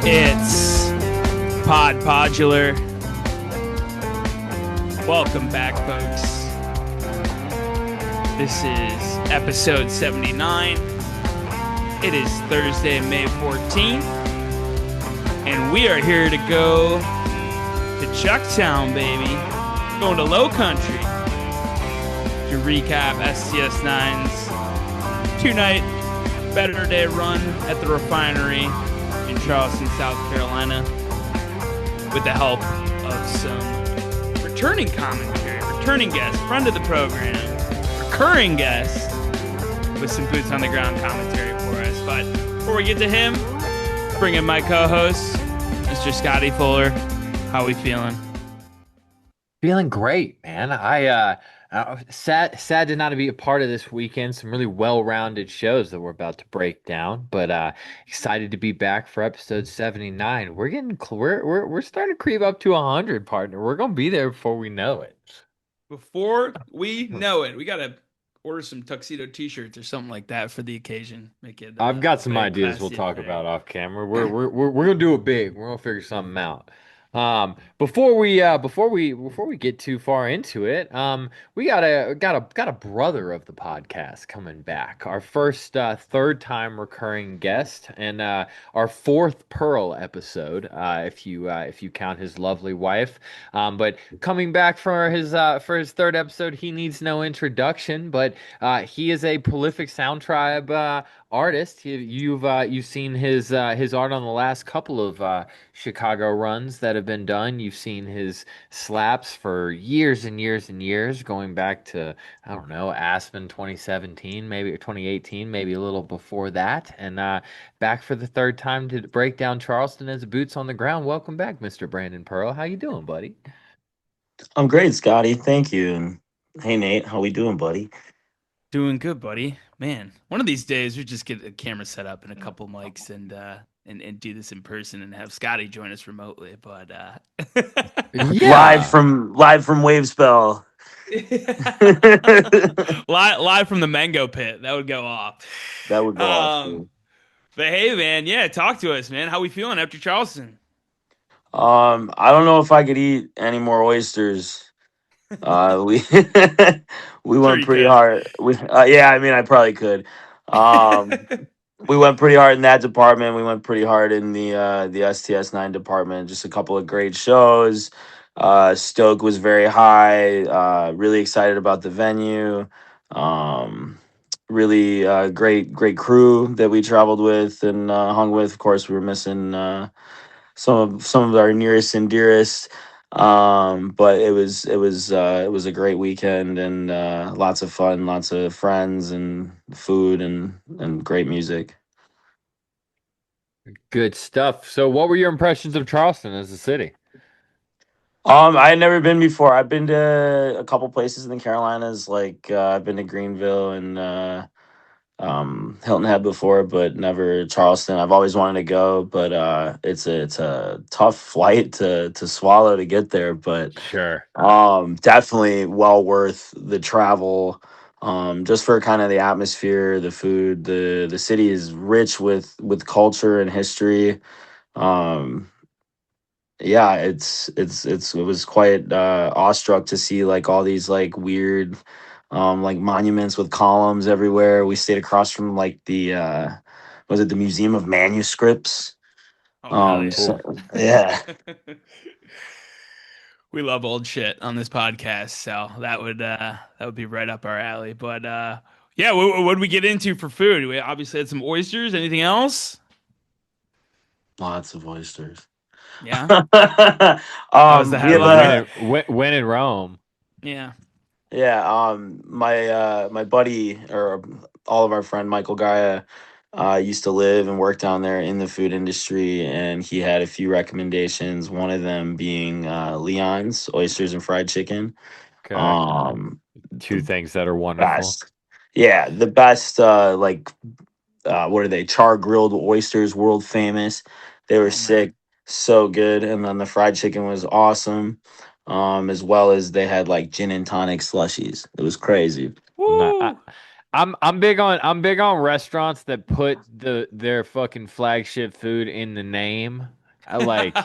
It's Podular. Welcome back, folks. This is episode 79. It is Thursday, May 14th, and we are here to go to Chucktown, baby. Going to Low Country to recap STS9's two-night Better Day run at the refinery in Charleston, South Carolina, with the help of some returning commentary, returning guest, friend of the program, recurring guest, with some boots on the ground commentary for us. But before we get to him, bring in my co-host, Mr. Scotty Fuller. How we feeling? Feeling great, man. Sad to not be a part of this weekend. Some really well-rounded shows that we're about to break down, but excited to be back for episode 79. We're getting we're starting to creep up to 100, partner. We're gonna be there before we know it. Before we know it, we gotta order some tuxedo T-shirts or something like that for the occasion. Make it. I've got some Very ideas we'll classy talk affair. about off camera. We're gonna do it big. We're gonna figure something out. Before we get too far into it, we got a brother of the podcast coming back. Our first third time recurring guest and our fourth Pearl episode, if you count his lovely wife. But coming back for his third episode, he needs no introduction. But he is a prolific Sound Tribe artist. You've seen his art on the last couple of Chicago runs that have been done. You've seen his slaps for years and years and years, going back to, I don't know, Aspen 2017, maybe, or 2018, maybe a little before that. And back for the third time to break down Charleston as boots on the ground. Welcome back, Mr. Brandon Pearl. How you doing, buddy? I'm great, Scotty. Thank you. And hey, Nate, how we doing, buddy? Doing good, buddy. Man, one of these days we just get a camera set up and a couple mics and do this in person and have Scotty join us remotely. But Live Yeah. from Wavespell. live from the mango pit, that would go off. That would go off. Um, but hey, man, yeah, talk to us, man. How we feeling after Charleston? I don't know if I could eat any more oysters. We we Sure, went you pretty could. hard. Yeah, I mean, I probably could. Um, we went pretty hard in that department. We went pretty hard in the STS9 department. Just a couple of great shows. Stoke was very high. Really excited about the venue. Um, really great crew that we traveled with and hung with. Of course, we were missing some of our nearest and dearest. But it was a great weekend and lots of fun, lots of friends and food and great music. Good stuff. So, what were your impressions of Charleston as a city? I had never been before. I've been to a couple places in the Carolinas, like I've been to Greenville and Hilton Head before, but never Charleston. I've always wanted to go, but it's a tough flight to swallow to get there, but Sure. definitely well worth the travel. Just for kind of the atmosphere, the food, the city is rich with culture and history. Um, yeah, it was quite awestruck to see like all these like weird like monuments with columns everywhere. We stayed across from like the was it the Museum of Manuscripts? Oh, hell So Cool. yeah. yeah. We love old shit on this podcast, so that would be right up our alley. But yeah, what did we get into for food? We obviously had some oysters. Anything else? Lots of oysters. Yeah. um That was the we have Yeah, headline. a when in Rome. Yeah. Yeah, my buddy or all of our friend Michael Gaia used to live and work down there in the food industry, and he had a few recommendations. One of them being Leon's oysters and fried chicken. Okay. Um, Two the things that are wonderful. best, yeah, the best. Like what are they? Char grilled oysters, world famous. They were Oh man. sick, so good. And then the fried chicken was awesome. As well as they had like gin and tonic slushies. It was crazy. No, I, Woo! I'm big on restaurants that put their fucking flagship food in the name. I like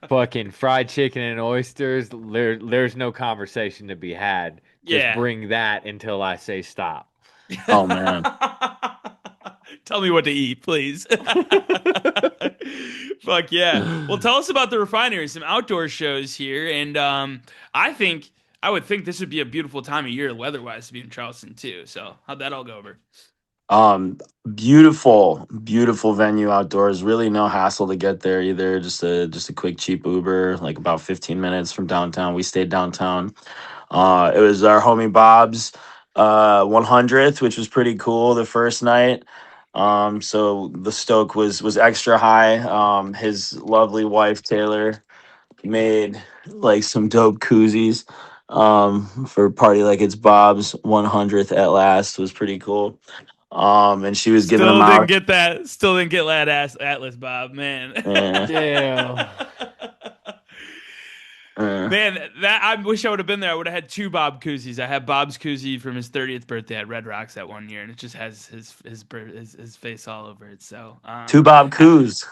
fucking fried chicken and oysters. There's no conversation to be had. Just Yeah. bring that until I say stop. Oh man. Tell me what to eat, please. Fuck yeah. Well, tell us about the refinery, some outdoor shows here. And I would think this would be a beautiful time of year weather-wise to be in Charleston too. So how'd that all go over? Um, beautiful, beautiful venue outdoors. Really no hassle to get there either. Just a quick cheap Uber, like about 15 minutes from downtown. We stayed downtown. It was our homie Bob's 100th, which was pretty cool the first night. So the stoke was extra high. His lovely wife Taylor made like some dope koozies for a party like it's Bob's 100th at last was pretty cool. And she was giving them Still didn't out. get that. Still didn't get Lad Ass Atlas, Bob, man. Yeah, Damn. yeah. Man, that I wish I would have been there. I would have had two Bob koozies. I had Bob's koozie from his 30th birthday at Red Rocks that one year, and it just has his face all over it. So, Two Bob Coos.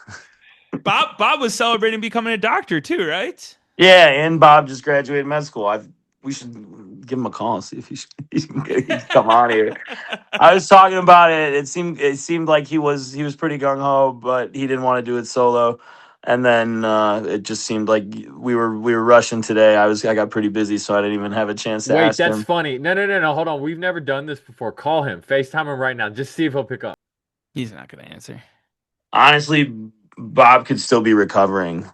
Bob was celebrating becoming a doctor too, right? Yeah, and Bob just graduated med school. We should give him a call and see if he can come on here. I was talking about it. It seemed like he was pretty gung ho, but he didn't want to do it solo. And then it just seemed like we were rushing today. I got pretty busy, so I didn't even have a chance to Wait, ask that's him. funny. No. Hold on. We've never done this before. Call him. FaceTime him right now. Just see if he'll pick up. He's not gonna answer. Honestly, Bob could still be recovering.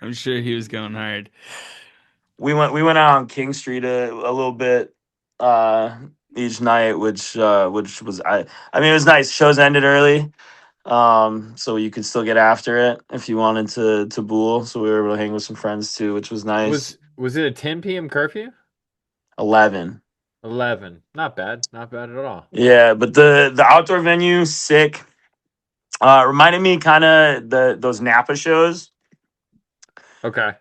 I'm sure he was going hard. We went out on King Street a little bit uh each night, which was I mean it was nice. Shows ended early. So you could still get after it if you wanted to bool. So we were able to hang with some friends too, which was nice. Was it a 10 p.m. curfew? 11. 11. Not bad. Not bad at all. Yeah, but the outdoor venue sick. Reminded me kind of those Napa shows. Okay.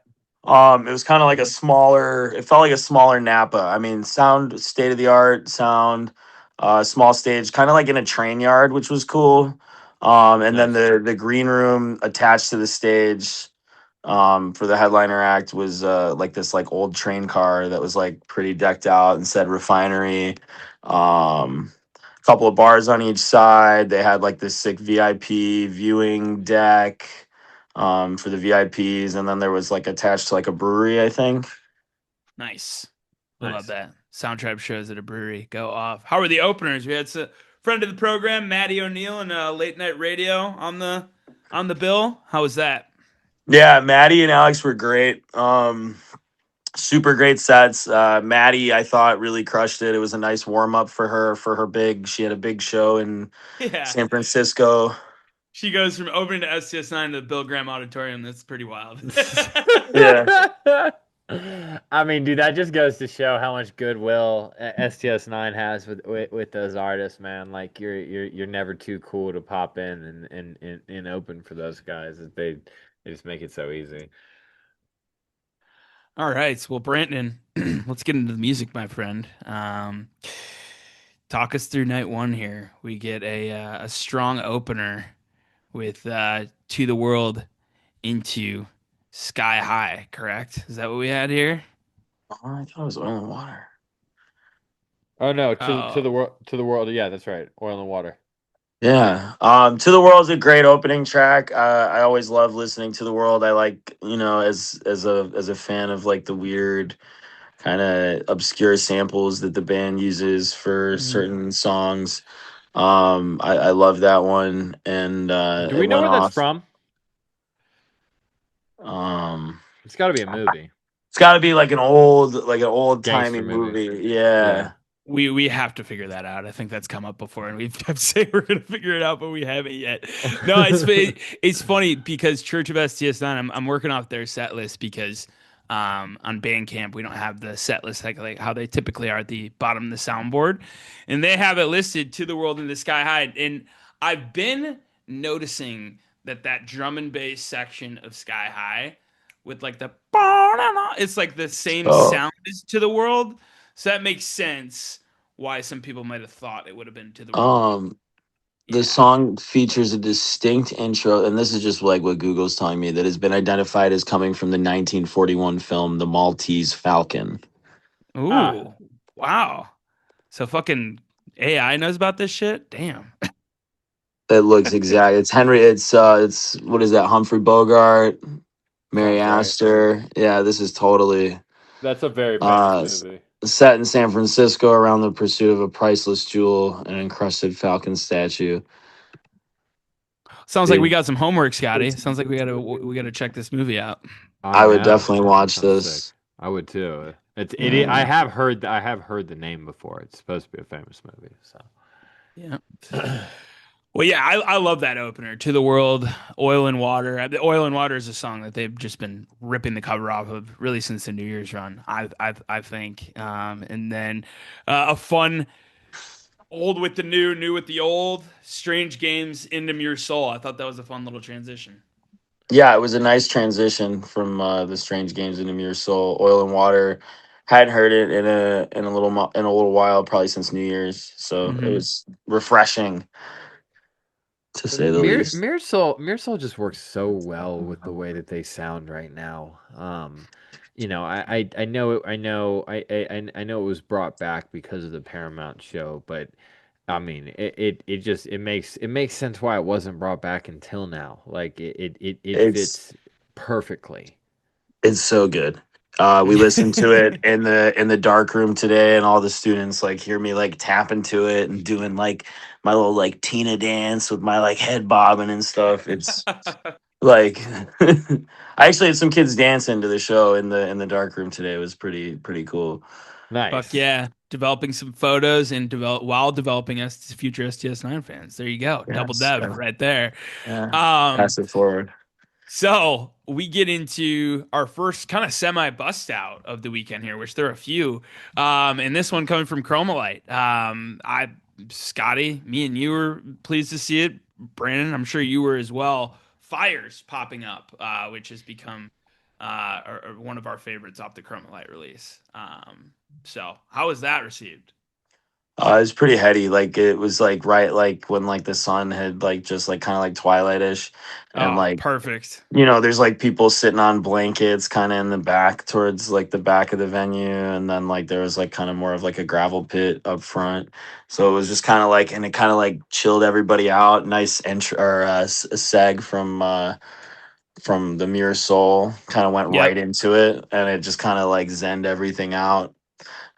It was kind of like a smaller. It felt like a smaller Napa. I mean, sound state of the art sound, small stage, kind of like in a train yard, which was cool. And then Nice. the green room attached to the stage, for the headliner act was like this like old train car that was like pretty decked out and said refinery. A couple of bars on each side. They had like this sick VIP viewing deck for the VIPs, and then there was like attached to like a brewery, I think. Nice. I love Nice. that. Soundtrap shows at a brewery go off. How were the openers? We had a friend of the program, Maddie O'Neill, and late night radio on the bill. How was that? Yeah, Maddie and Alex were great. Super great sets. Maddie, I thought really crushed it. It was a nice warm up for her big. She had a big show in Yeah. San Francisco. She goes from opening to STS9 to the Bill Graham Auditorium. That's pretty wild. Yeah, I mean, dude, that just goes to show how much goodwill STS9 has with those artists, man. Like you're never too cool to pop in and open for those guys. They just make it so easy. All right. Well, Brandon, let's get into the music, my friend. Talk us through night one here. We get a strong opener with To the World into Sky High, correct? Is that what we had here? oh, I thought it was oil and water. Oh no, to Oh, the world, to the world. Yeah, that's right. Oil and water. Yeah. To the World's a great opening track. I always love listening to the World. I like, as a fan of like the weird kind of obscure samples that the band uses for mhm. certain songs. I love that one, and Do it we know went where that's off. from? Um, It's got to be a movie, it's got to be like an old timey gangster movie. movie. Yeah. Yeah. We have to figure that out. I think that's come up before, and we've kept saying we're gonna figure it out, but we haven't yet. No, it's funny because Church of STS9. I'm working off their set list because on Bandcamp we don't have the set list like how they typically are at the bottom of the soundboard, and they have it listed To the World in the Sky High. And I've been noticing that drum and bass section of Sky High with like the it's like the same Oh, sound as To the World. So that makes sense why some people might have thought it would have been To the World. Um, the Yeah. song features a distinct intro, and this is just like what Google's telling me, that has been identified as coming from the 1941 film The Maltese Falcon. Ah, Ooh. Wow. So fucking AI knows about this shit? Damn. It looks exact. It's Henry. It's what is that? Humphrey Bogart, Mary sounds right. Astor. Yeah, this is totally That's a very famous uh movie. set in San Francisco around the pursuit of a priceless jewel, an encrusted falcon statue. Sounds like we Dude, got some homework, Scotty. Sounds like we gotta check this movie out. I'm I would down. definitely That watch sounds sick. this. I would too. I Yeah. have heard the name before. It's supposed to be a famous movie. So Yeah. Well, yeah, I love that opener. To the World, Oil and Water. The Oil and Water is a song that they've just been ripping the cover off of really since the New Year's run. I think. And then a fun old with the new, new with the old. Strange Games into Mere Soul. I thought that was a fun little transition. Yeah, it was a nice transition from the Strange Games into Mere Soul, Oil and Water. Hadn't heard it in a little while, probably since New Year's. So it Hmm. was refreshing to say the least. Mirsol just works so well with the way that they sound right now. I know it was brought back because of the Paramount show, but I mean, it makes sense why it wasn't brought back until now. Like it It's fits perfectly. it's so good. We listened to it in the dark room today, and all the students like hear me like tapping to it and doing like my little like Tina dance with my like head bobbing and stuff. It's like I actually had some kids dancing to the show in the dark room today. It was pretty cool. Fuck Nice. yeah. Developing some photos and while developing us future STS9 fans. There you go. Double Yes. dev right there. Yeah. Um, Pass it forward. So we get into our first kind of semi bust out of the weekend here, which there are a few. And this one coming from Chromolite. Scotty, me and you were pleased to see it. Brandon, I'm sure you were as well. Fires popping up, which has become or one of our favorites off the Chromolite release. So how was that received? It was pretty heady. Like it was like right like when like the sun had like just like kind of like twilightish, and Oh, like perfect. there's like people sitting on blankets kind of in the back towards like the back of the venue, and then like there was like kind of more of like a gravel pit up front. So it was just kind of like, and it kind of like chilled everybody out. Nice entry or a seg from the Mirror Soul kind of went right Yep. into it, and it just kind of like zened everything out.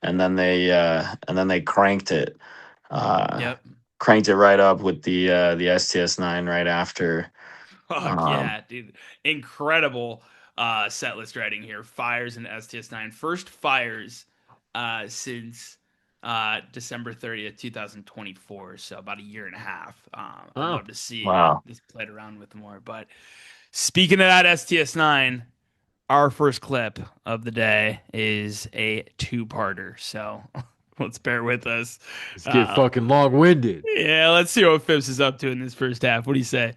And then they cranked it. Uh, Yep. Cranked it right up with the STS9 right after. Fuck Um, yeah, dude. Incredible set list writing here. Fires in STS9. First fires since December 30th, 2024. So about a year and a half. I'd Oh, love to see wow. this played around with more. But speaking of that STS9, our first clip of the day is a two-parter. So let's bear with us. it's getting Uh, fucking long-winded. yeah, let's see what Phipps is up to in this first half. What do you say?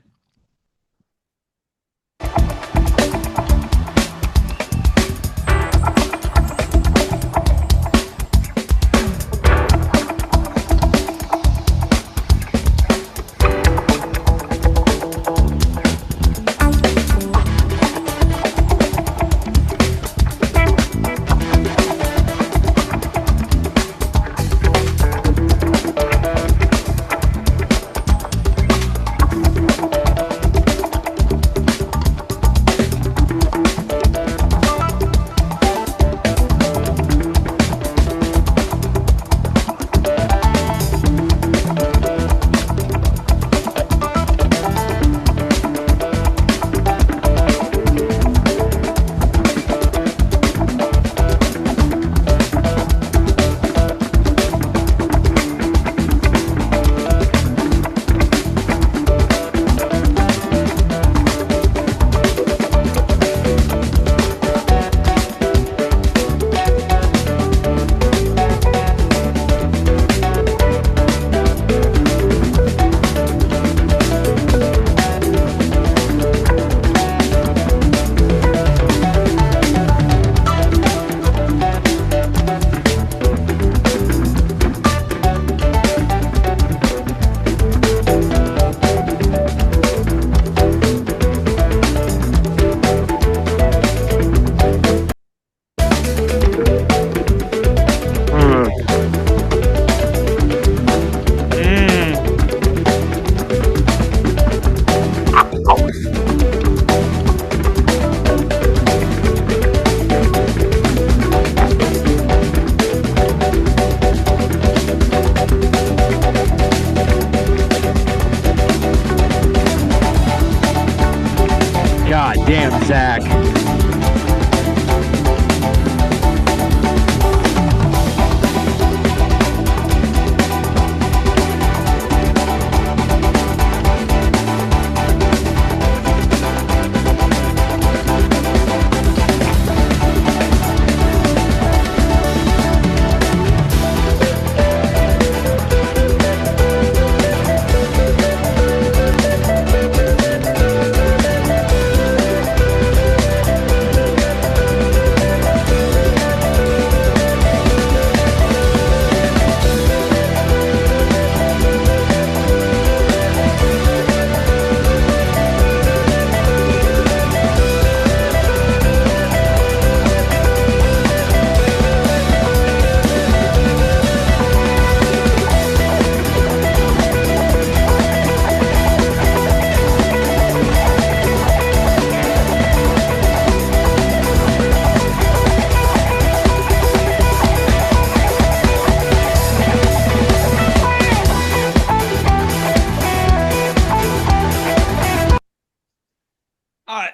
Damn, Zach.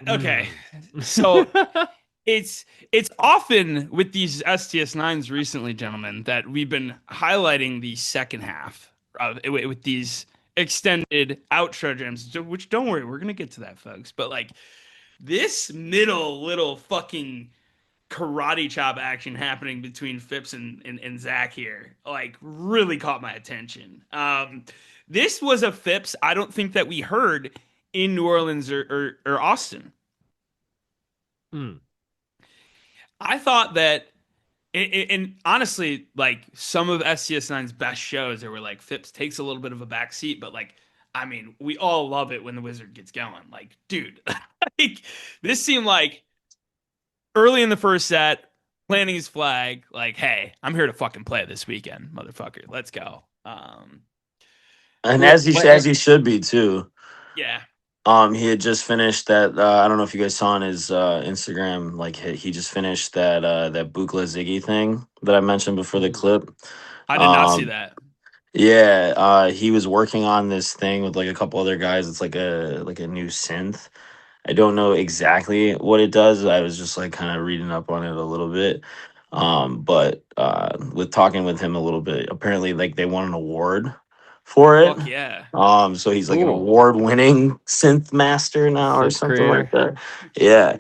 Okay, so it's often with these STS9s recently, gentlemen, that we've been highlighting the second half of with these extended outro jams. Which, don't worry, we're gonna get to that, folks. But like this middle little fucking karate chop action happening between Phipps and Zach here, like, really caught my attention. This was a Phipps I don't think that we heard in New Orleans or Austin. I thought that, and honestly, like some of STS9's best shows, there were like Phipps takes a little bit of a back seat, but like, I mean, we all love it when the Wizard gets going. Like, dude, like this seemed like early in the first set, planting his flag, like, hey, I'm here to fucking play this weekend, motherfucker. Let's go. And Well, as he should be too. Yeah. He had just finished that. I don't know if you guys saw on his Instagram. Like he just finished that Bukla Ziggy thing that I mentioned before the clip. I did not see that. Yeah, he was working on this thing with like a couple other guys. It's like a new synth. I don't know exactly what it does. I was just like kind of reading up on it a little bit. But with talking with him a little bit, apparently like they won an award for it. Fuck yeah. So he's like an Cool. award-winning synth master now or Synth something like creator. that. Yeah.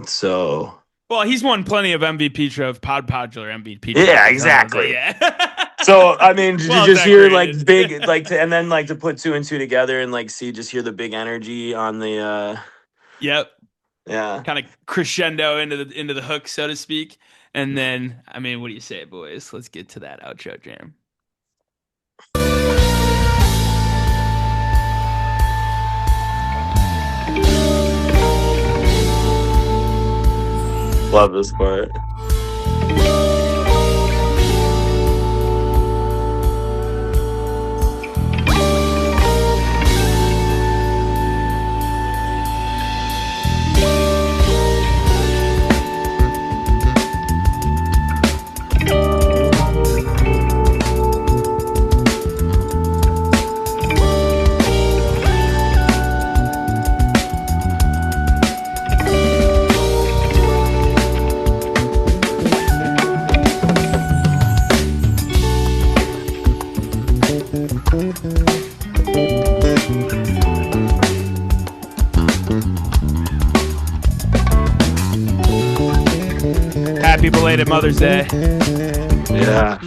So Well, he's won plenty of MVP Podpodular MVP. Yeah, trophies, exactly. Yeah. So I mean, did Well you just hear like decorated. big like and then like to put two and two together and like just hear the big energy on the Yep. yeah. Kind of crescendo into the hook, so to speak. And then, I mean, what do you say, boys? Let's get to that outro jam. Love this part. Happy belated Mother's Day. Yeah.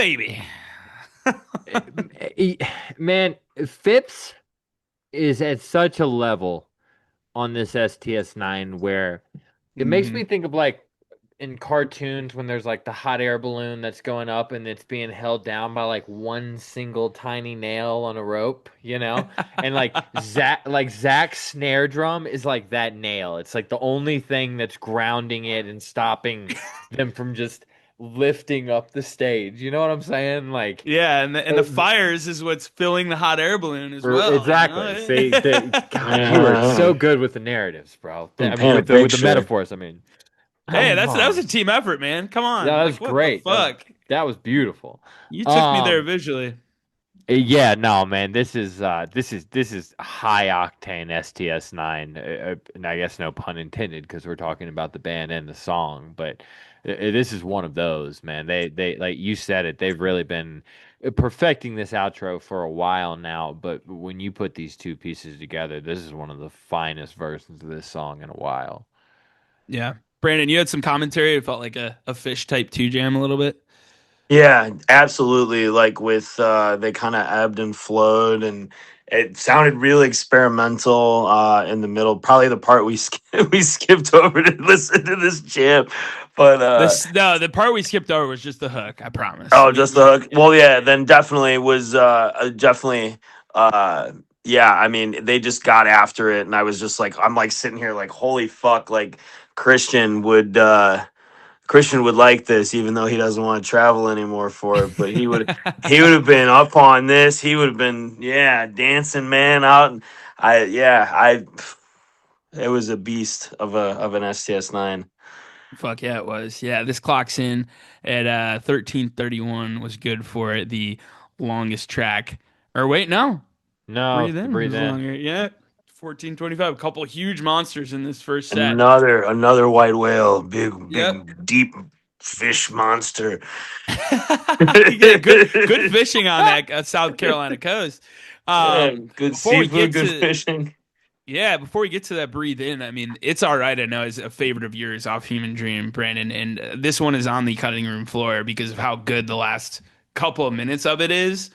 maybe. Man, Phipps is at such a level on this STS-9 where it makes me think of like in cartoons when there's like the hot air balloon that's going up and it's being held down by like one single tiny nail on a rope, and Zach's snare drum is like that nail. It's like the only thing that's grounding it and stopping them from just lifting up the stage. You know what I'm saying? Like, yeah, and the fires is what's filling the hot air balloon as well. Exactly. See, God, you are so good with the narratives, bro. Paint With a the picture. metaphors. I mean, Hey, that was a team effort, man. Come on. that was What great. the fuck? That was beautiful. You took me there visually. Yeah, no, man. This is high octane STS-9, and I guess no pun intended because we're talking about the band and the song. But this is one of those, man. They like you said it. They've really been perfecting this outro for a while now. But when you put these two pieces together, this is one of the finest versions of this song in a while. Yeah. Brandon, you had some commentary. It felt like a Fish Type 2 jam a little bit. Yeah, absolutely. Like with they kind of ebbed and flowed, and it sounded really experimental in the middle. Probably the part we skipped over to listen to this jam, but The part we skipped over was just the hook. I promise. oh, just the hook. Well, yeah, then definitely was definitely yeah. I mean, they just got after it, and I was just like, I'm like sitting here like, holy fuck, like Christian would. Christian would like this, even though he doesn't want to travel anymore for it. But he would have been up on this. He would have been dancing man out. It was a beast of an STS-9. Fuck yeah, it was. Yeah, this clocks in at 13:31 was good for the longest track. Or wait, no. No, Breathe in. Longer. Yeah. 14:25. A couple huge monsters in this first set. Another white whale, big deep fish monster. Yeah, good fishing on that South Carolina coast. Good seafood, good fishing. Yeah, before we get to that breathe in, I mean, It's All Right, I know, is a favorite of yours off Human Dream, Brandon, and this one is on the cutting room floor because of how good the last couple of minutes of it is.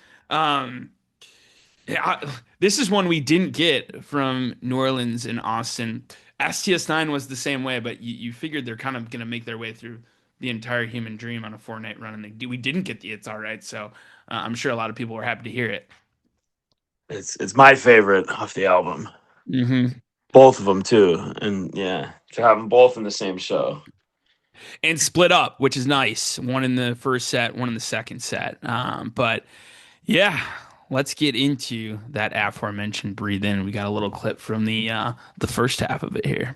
This is one we didn't get from New Orleans and Austin. STS-9 was the same way, but you figured they're kind of going to make their way through the entire Human Dream on a 4-night run, and we didn't get the It's All Right, so I'm sure a lot of people were happy to hear it. It's my favorite off the album. Mm-hmm. Both of them too, and to have them both in the same show and split up, which is nice. One in the first set, one in the second set. But yeah, let's get into that aforementioned breathe in. We got a little clip from the first half of it here.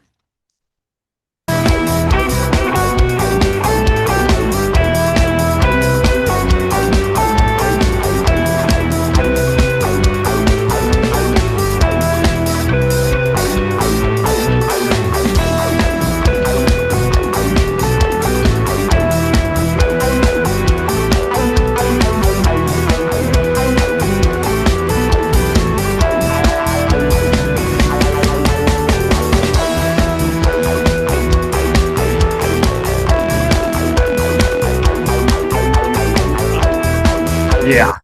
Yeah.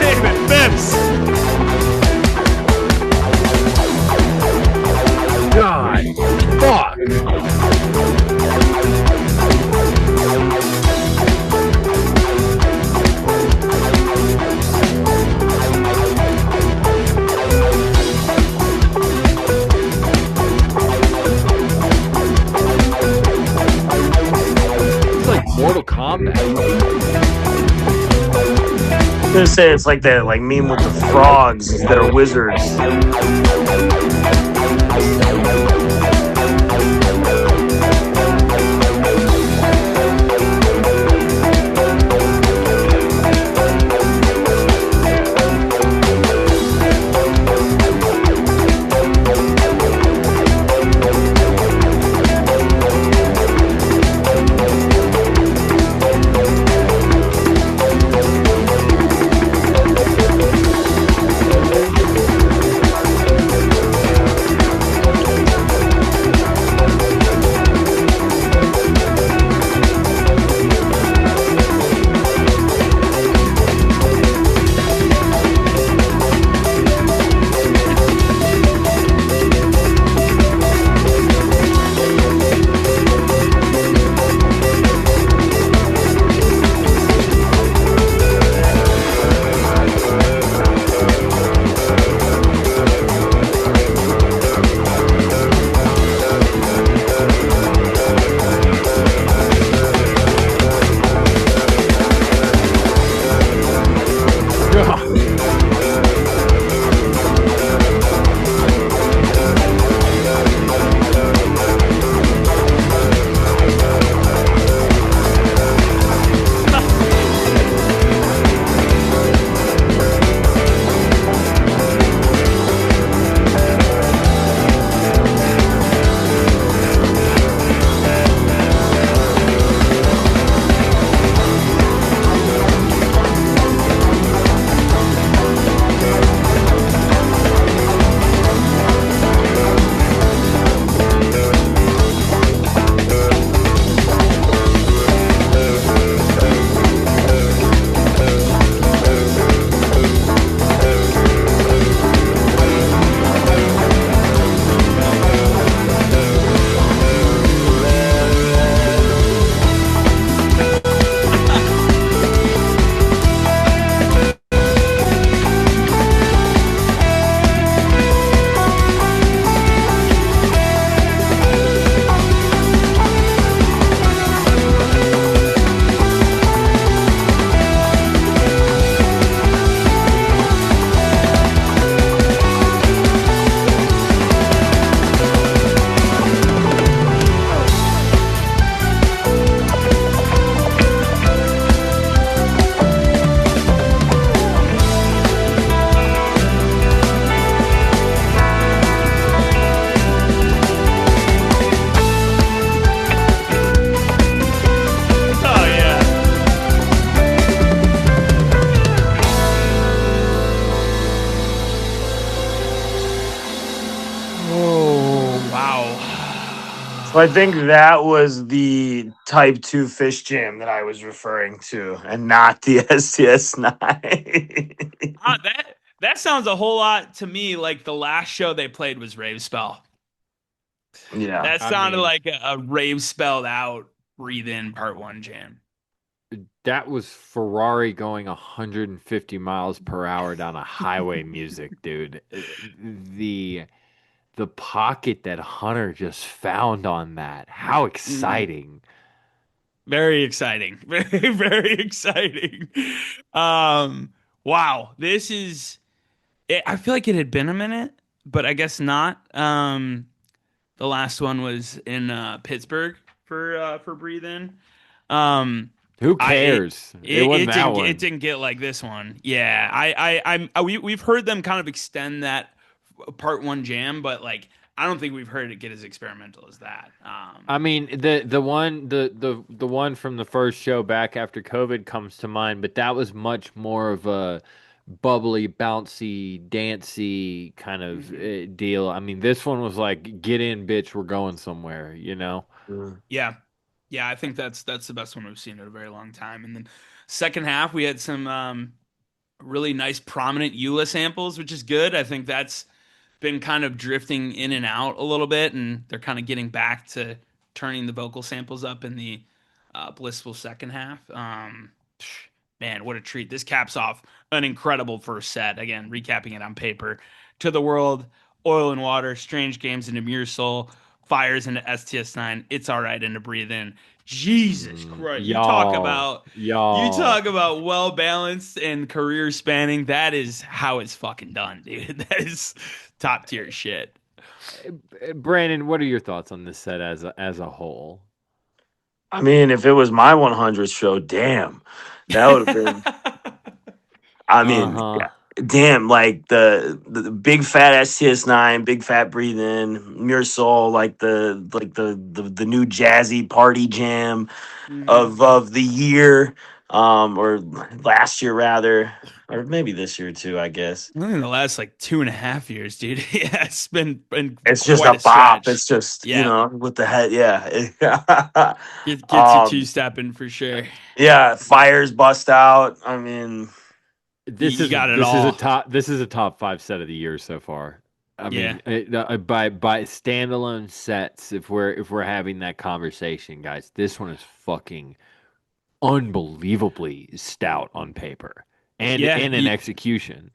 David Phipps. God, fuck. Mortal Kombat. I was gonna say it's like that meme with the frogs that are wizards. So I think that was the Type 2 Fish Jam that I was referring to, and not the STS9. That sounds a whole lot to me like the last show they played was Rave Spell. Yeah. That I sounded mean, like a rave spelled out, breathe in part one jam. that was Ferrari going 150 miles per hour down a highway music, dude. The the pocket that Hunter just found on that. How Mm, exciting. very exciting. Very, very exciting. Um, wow. I feel like it had been a minute, but I guess not. The last one was in Pittsburgh for Breathe In. Um, Who I it, cares? It wasn't that it one. didn't get like this one. Yeah, we've heard them kind of extend that part one jam, but like I don't think we've heard it get as experimental as that. I mean, the one from the first show back after COVID comes to mind, but that was much more of a bubbly, bouncy, dancey kind of Mhm. deal. I mean, this one was like, "Get in, bitch, we're going somewhere," you know? Mm. Yeah, yeah, I think that's the best one we've seen in a very long time. And then second half, we had some really nice prominent EULA samples, which is good. I think that's been kind of drifting in and out a little bit, and they're kind of getting back to turning the vocal samples up in the blissful second half. Man, what a treat! This caps off an incredible first set. Again, recapping it on paper: To the World, Oil and Water, Strange Games into Mere Soul, Fires into STS9. It's all right into Breathe In. Jesus Christ! You Y'all. talk about well balanced and career spanning. That is how it's fucking done, dude. That is top tier shit. Brandon, what are your thoughts on this set as a whole? I mean, if it was my 100th show, damn, that would have been. I mean, Uh-huh. damn, like the big fat STS9, big fat breathe in, Mere Soul, like the new jazzy party jam Mhm. of the year, or last year rather, or maybe this year too, I guess. Only in the last like 2.5 years, dude. Yeah, it's been It's just quite a a bop. stretch. It's just, Yeah, with the head, yeah. gets you two um, stepping for sure. yeah, fires bust out. I mean, You got it all. This is a top five set of the year so far. I Yeah, mean, by standalone sets, if we're having that conversation, guys, this one is fucking unbelievably stout on paper and yeah. in execution.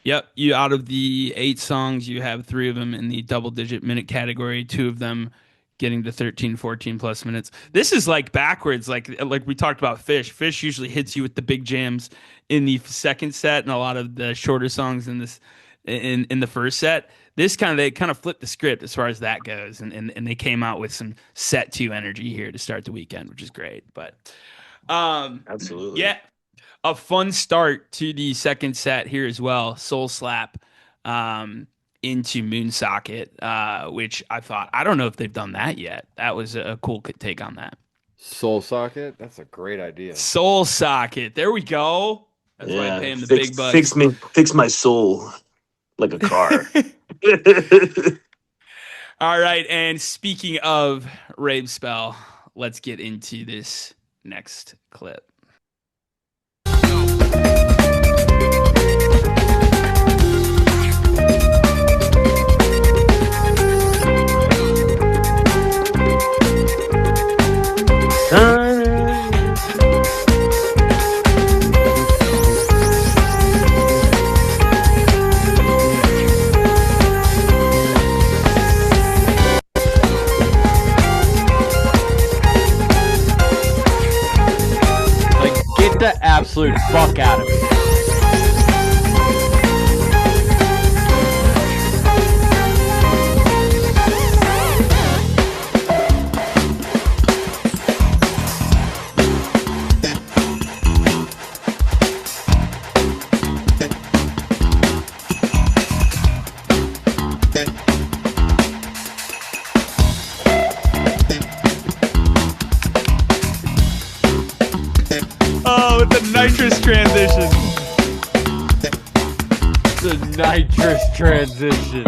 Yep. You out of the 8 songs, you have 3 of them in the double digit minute category, 2 of them getting to 13, 14 plus minutes. This is like backwards, like we talked about Fish. Fish usually hits you with the big jams in the second set and a lot of the shorter songs in the first set. They kind of flipped the script as far as that goes, and they came out with some set two energy here to start the weekend, which is great. But um absolutely. yeah, a fun start to the second set here as well. Soul Slap um, into Moonsocket, which I don't know if they've done that yet. That was a cool take on that. Soul Socket, that's a great idea. Soul Socket. There we go. That's why I Yeah, pay him the big bucks. fix my soul like a car. All right. And speaking of Rave Spell, let's get into this next clip. Like, get the absolute fuck out of me. Oh, with the nitrous transition. The nitrous transition.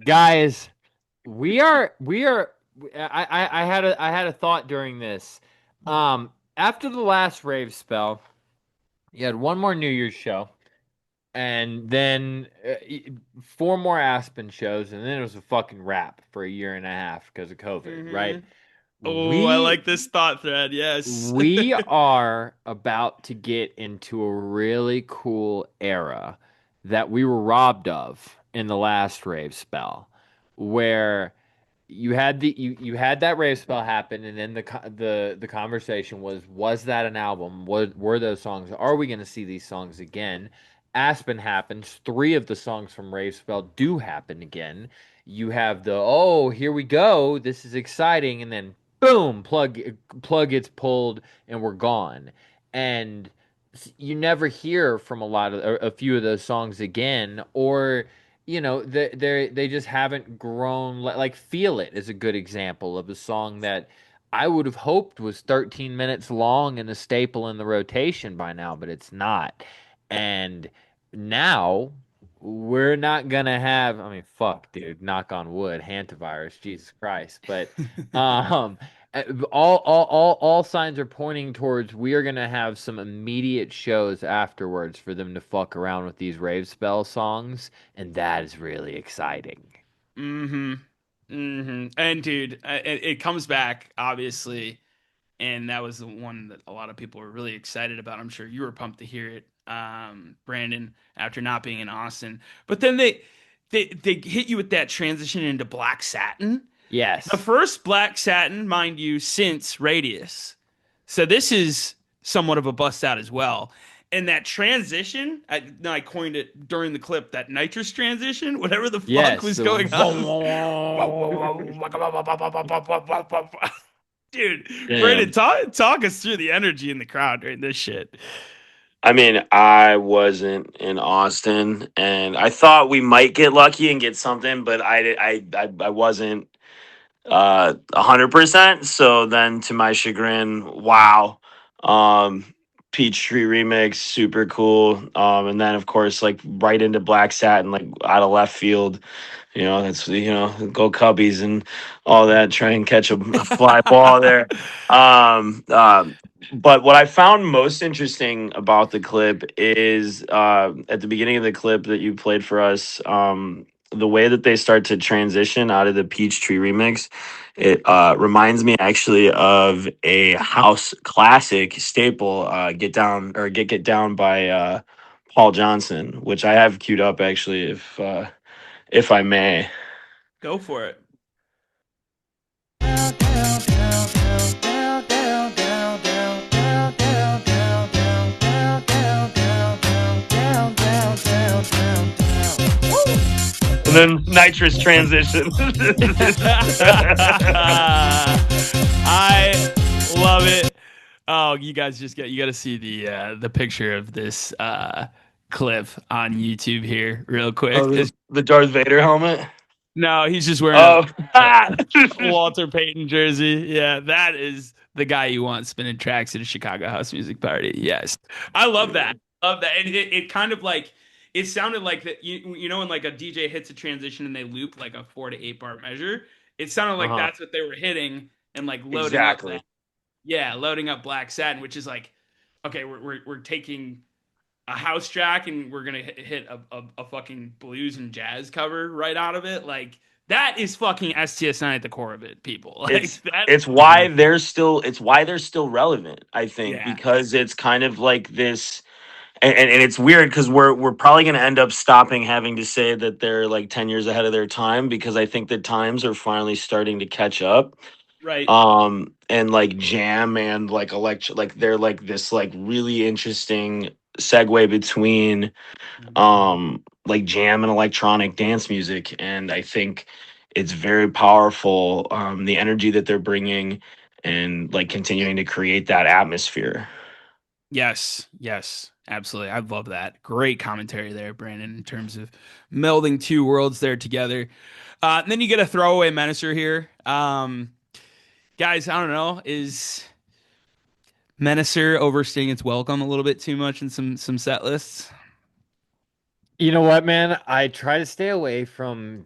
Guys, we are I had a thought during this. After the last rave spell, you had one more New Year's show, and then four more Aspen shows, and then it was a fucking wrap for a year and a half because of COVID, right? Hmm. Oh, I We like this thought thread. Yes. we are about to get into a really cool era that we were robbed of in the last rave spell, where you had that rave spell happen, and then the conversation was that an album? Were those songs? Are we going to see these songs again? Aspen happens. Three of the songs from rave spell do happen again. You have the oh, here we go, this is exciting, and then boom, plug gets pulled and we're gone. And you never hear from a few of those songs again, or they just haven't grown. Like Feel It is a good example of a song that I would have hoped was 13 minutes long and a staple in the rotation by now, but it's not. And now we're not gonna have, I mean, fuck, dude, knock on wood, hantavirus, Jesus Christ. But um all signs are pointing towards we are gonna have some immediate shows afterwards for them to fuck around with these rave spell songs, and that is really exciting. Hmm. Hmm. And dude, it comes back obviously, and that was the one that a lot of people were really excited about. I'm sure you were pumped to hear it, Brandon, after not being in Austin. But then they hit you with that transition into Black Satin, the Yes. first Black Satin, mind you, since Radius. So this is somewhat of a bust out as well. And that transition, I coined it during the clip, that nitrous transition, whatever the fuck Yes. was going on. Dude, Brandon, Damn. talk us through the energy in the crowd during this shit. I mean, I wasn't in Austin, and I thought we might get lucky and get something, but I wasn't 100%. So then, to my chagrin, wow, um, Peachtree remix, super cool. And then of course, like right into Black Satin, like out of left field. That's go Cubbies and all that. Try and catch a fly ball there. Um, um, but what I found most interesting about the clip is at the beginning of the clip that you played for us, the way that they start to transition out of the Peachtree remix. It reminds me actually of a house classic staple, "Get Down" or "Get Down" by Paul Johnson, which I have queued up actually, if I may. Go for it. And then nitrous transition. I love it. Oh, you guys you got to see the picture of this clip on YouTube here real quick. Oh, the Darth Vader helmet. No, he's just wearing Oh, a Walter Payton jersey. Yeah, that is the guy you want spinning tracks at a Chicago house music party. Yes, I love that. Love that. And it kind of like it sounded like that. You know when like a DJ hits a transition and they loop like a 4 to 8 bar measure. It sounded like Uh-huh. that's what they were hitting and like loading up that. exactly. Yeah, loading up Black Satin, which is like okay, we're taking a house track and we're gonna hit a fucking blues and jazz cover right out of it. Like that is fucking STS9 at the core of it, people. Like It's that. it's why they're still relevant. I think Yeah. because it's kind of like this. And it's weird because we're probably going to end up stopping having to say that they're like 10 years ahead of their time, because I think the times are finally starting to catch up. Right. And like jam and like electro, like they're like this like really interesting segue between like jam and electronic dance music, and I think it's very powerful, the energy that they're bringing and like continuing to create that atmosphere. Yes. Yes. Absolutely. I love that. Great commentary there, Brandon, in terms of melding two worlds there together. And then you get a throwaway menacer here. Guys, I don't know. Is Menacer overstaying its welcome a little bit too much in some set lists? You know what, man? I try to stay away from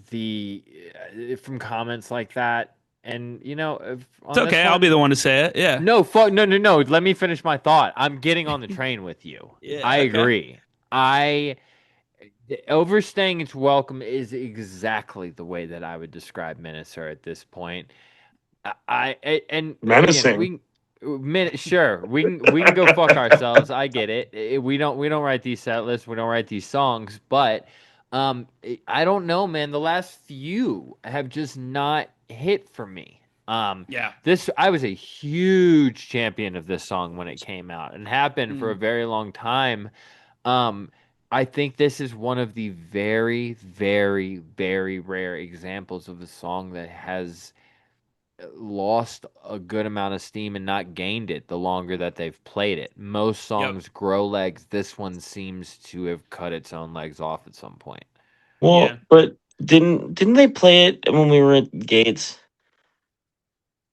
the from comments like that, and It's on this okay. I'll be one, the one to say it. Yeah. no, fuck, no, no, no. Let me finish my thought. I'm getting on the train with you. I Yeah. Okay. agree. I Overstaying its welcome is exactly the way that I would describe Minister at this point. And again, Menacing. sure, we can go fuck ourselves. I get it. We don't write these set lists. We don't write these songs. But I don't know, man. The last few have just not hit for me. Yeah. This I was a huge champion of this song when it came out, and have been for a Mm. very long time. Um, I think this is one of the very, very, very rare examples of a song that has lost a good amount of steam and not gained it the longer that they've played it. Most Yep. songs grow legs. This one seems to have cut its own legs off at some point. Well, Yeah. but didn't they play it when we were at Gates?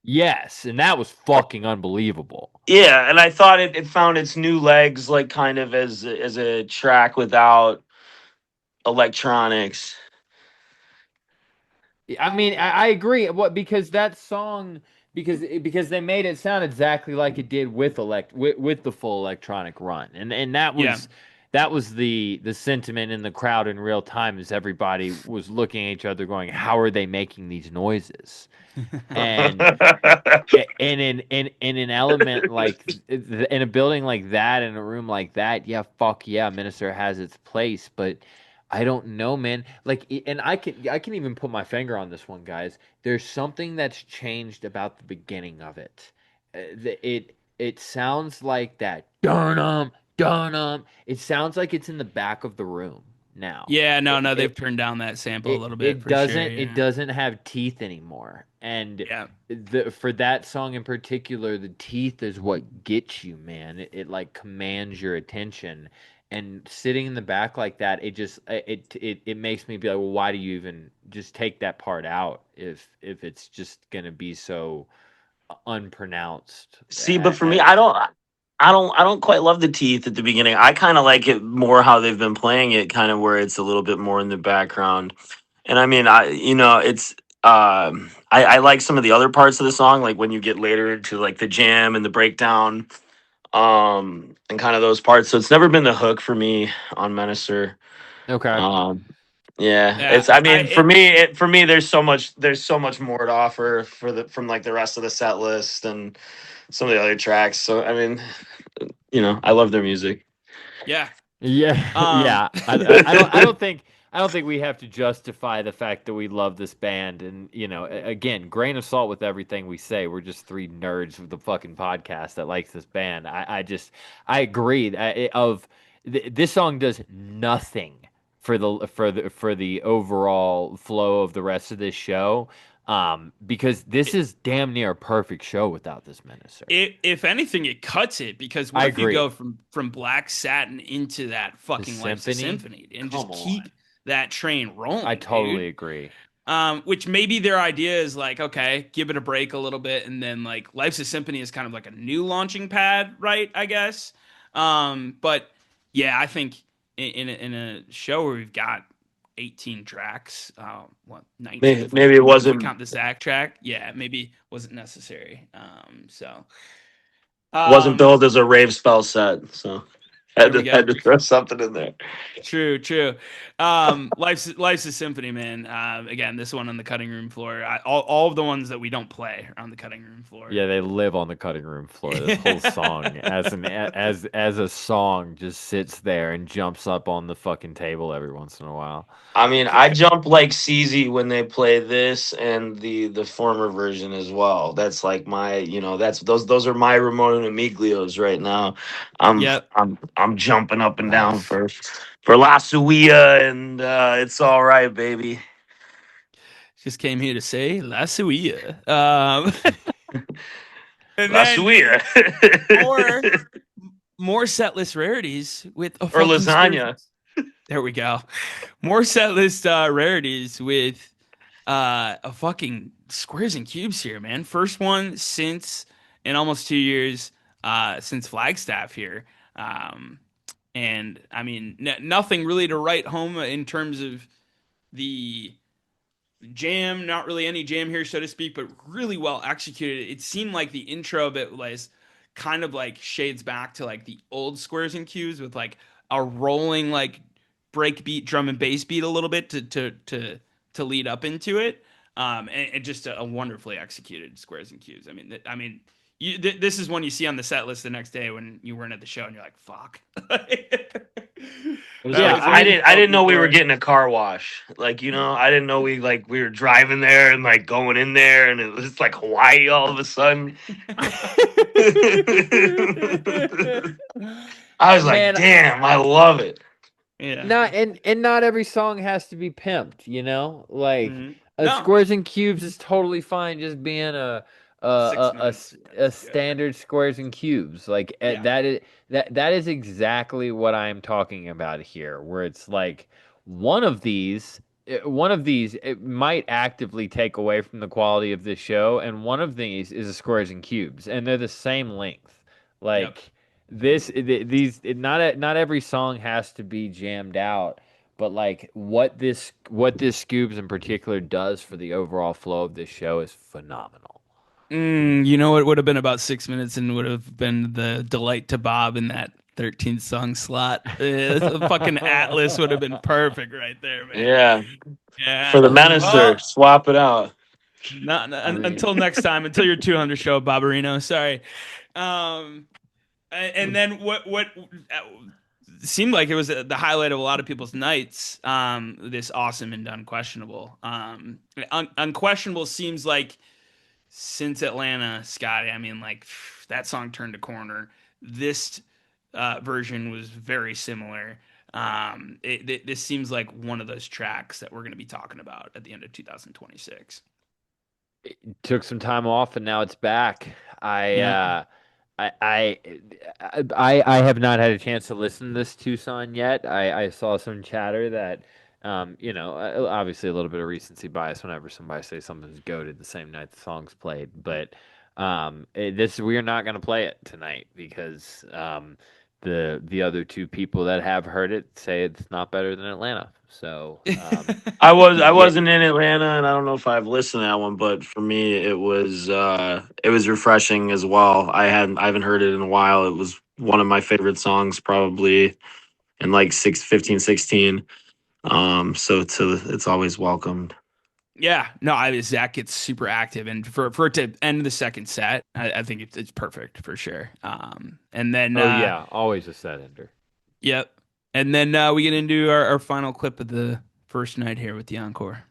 Yes, and that was fucking unbelievable. Yeah, and I thought it found its new legs, like kind of as a track without electronics. I mean, I agree. What because that song because they made it sound exactly like it did with the full electronic run, and Yeah. that was the sentiment in the crowd in real time as everybody was looking at each other, going, "How are they making these noises?" And in an element like in a building like that, in a room like that, yeah, fuck yeah, Minister has its place, but I don't know, man. Like, and I can even put my finger on this one, guys. There's something that's changed about the beginning of it. It sounds like that durnum durnum. It sounds like it's in the back of the room now. Yeah. No. It, No. They've it turned down that sample a it little bit it for sure. doesn't Yeah. have teeth anymore, and Yeah. for that song in particular, the teeth is what gets you, man. It like commands your attention, and sitting in the back like that, it makes me be like, well, why do you even just take that part out if it's just gonna be so unpronounced See, but for me, as I don't quite love the teeth at the beginning. I kind of like it more how they've been playing it, kind of where it's a little bit more in the background. And I mean, it's I like some of the other parts of the song, like when you get later into like the jam and the breakdown, and kind of those parts. So it's never been the hook for me on Menacer. okay. Um, yeah, Yeah. it's. I I. mean, for me, there's so much more to offer from like the rest of the set list and some of the other tracks. So I mean, I love their music. Yeah. Yeah, Um. yeah. I don't think we have to justify the fact that we love this band. And again, grain of salt with everything we say. We're just three nerds with the fucking podcast that likes this band. I agree. This song does nothing for the overall flow of the rest of this show. Because this is damn near a perfect show without this minister. If anything, it cuts it because what I if you go agree. from Black Satin into that The fucking Life's a symphony, Symphony and just come keep on. that train I rolling, totally dude? agree. Which maybe their idea is like, okay, give it a break a little bit, and then like Life's a Symphony is kind of like a new launching pad, right? I guess. But yeah, I think in a show where we've got 18 tracks, what 19 if Maybe we it count the Zach track, yeah, maybe wasn't necessary. wasn't Um, billed as a rave spell set, so there we go. had to throw something in there. True, true. Life's a symphony, man. Again, this one on the cutting room floor. All of the ones that we don't play are on the cutting room floor. Yeah, they live on the cutting room floor. This whole song, as a song, just sits there and jumps up on the fucking table every once in a while. I mean, I jump like CZ when they play this and the former version as well. That's like my, that's those are my Ramon and Amiglios right now. Yep. I'm jumping up and down Nice. for La Suia, and it's all right, baby. Just came here to say La Suia. And La then, Suia. dude, more more setlist rarities with a Or fucking square. lasagna. There we go. More setlist rarities with a fucking squares and cubes here, man. First one since in almost 2 years since Flagstaff here. And I mean, nothing really to write home in terms of the jam, not really any jam here, so to speak, but really well executed. It seemed like the intro of it was kind of like shades back to like the old Squares and Cubes with like a rolling like break beat, drum and bass beat a little bit to lead up into it. And just a wonderfully executed Squares and Cubes. This is one you see on the set list the next day when you weren't at the show, and you're like, "Fuck." Yeah, I didn't know we were getting a car wash. Like, I didn't know we were driving there and like going in there and it was like Hawaii all of a sudden. I was like, Man, damn, I love it. Yeah. Not every song has to be pimped, Like No. Squares and Cubes is totally fine just being a 6 minutes. standard Squares and Cubes. Like Yeah. that is exactly what I'm talking about here, where it's like one of these it might actively take away from the quality of this show, and one of these is a Squares and Cubes, and they're the same length. Yep. Like not every song has to be jammed out, but like what this Scoobs in particular does for the overall flow of this show is phenomenal. You know, it would have been about 6 minutes and would have been the delight to Bob in that 13 song slot. The fucking Atlas would have been perfect right there, man. Yeah. For the Menacer, swap it out. Until next time, until your 200 show, Barbarino. Sorry. And then what seemed like it was the highlight of a lot of people's nights. This awesome and unquestionable. Unquestionable seems like since Atlanta, Scotty. I mean, like that song turned a corner. This version was very similar. This seems like one of those tracks that we're going to be talking about at the end of 2026. It took some time off and now it's back. I have not had a chance to listen to this Tucson yet. I saw some chatter that, obviously a little bit of recency bias whenever somebody says something's goated the same night the song's played. But we are not going to play it tonight because the other two people that have heard it say it's not better than Atlanta. So I wasn't in Atlanta, and I don't know if I've listened to that one, but for me, it was refreshing as well. I haven't heard it in a while. It was one of my favorite songs, probably in like 16. So it's always welcomed. Yeah, no, Zach gets super active, and for it to end the second set, I think it's perfect for sure. And then always a set ender. Yep. And then we get into our final clip of the first night here with the encore.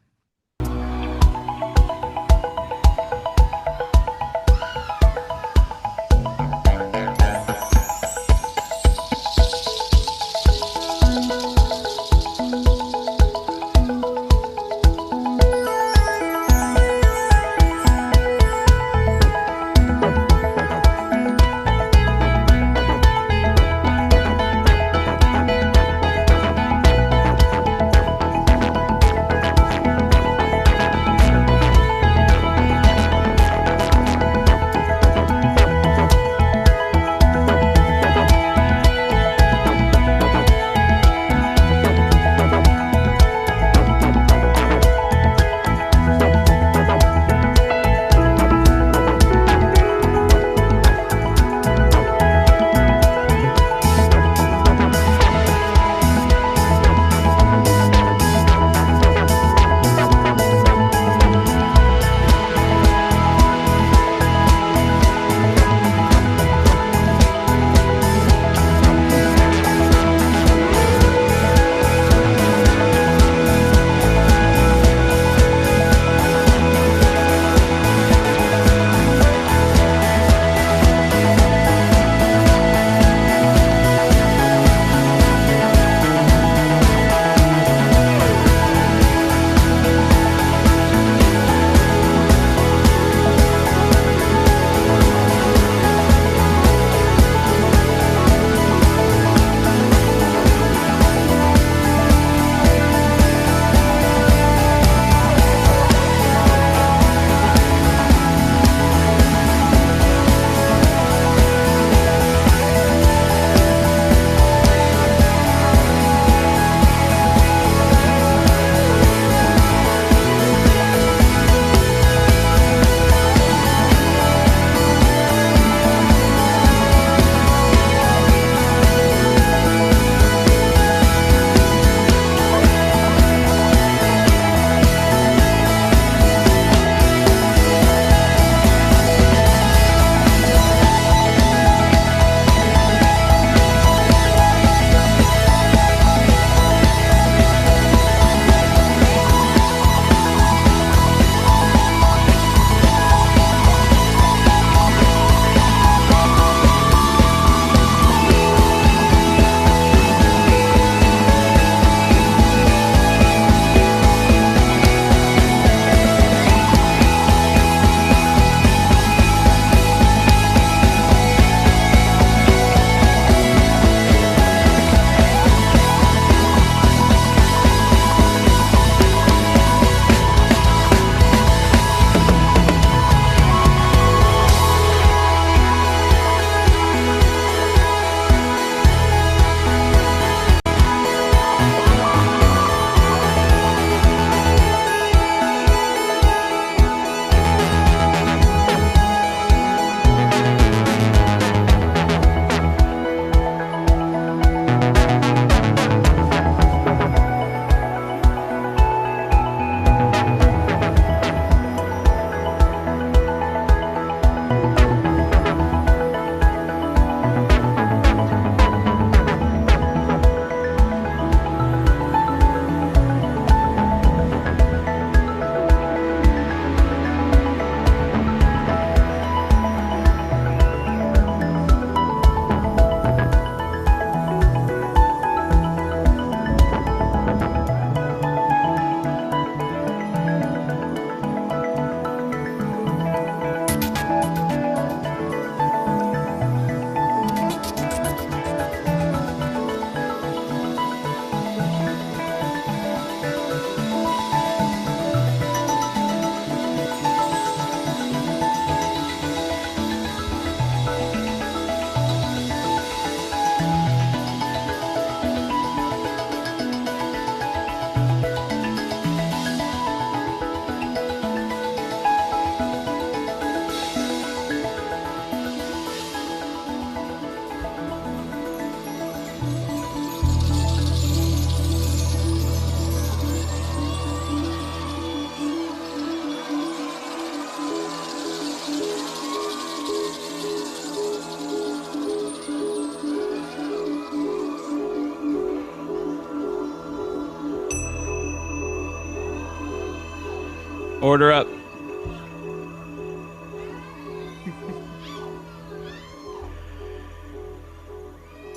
Order up.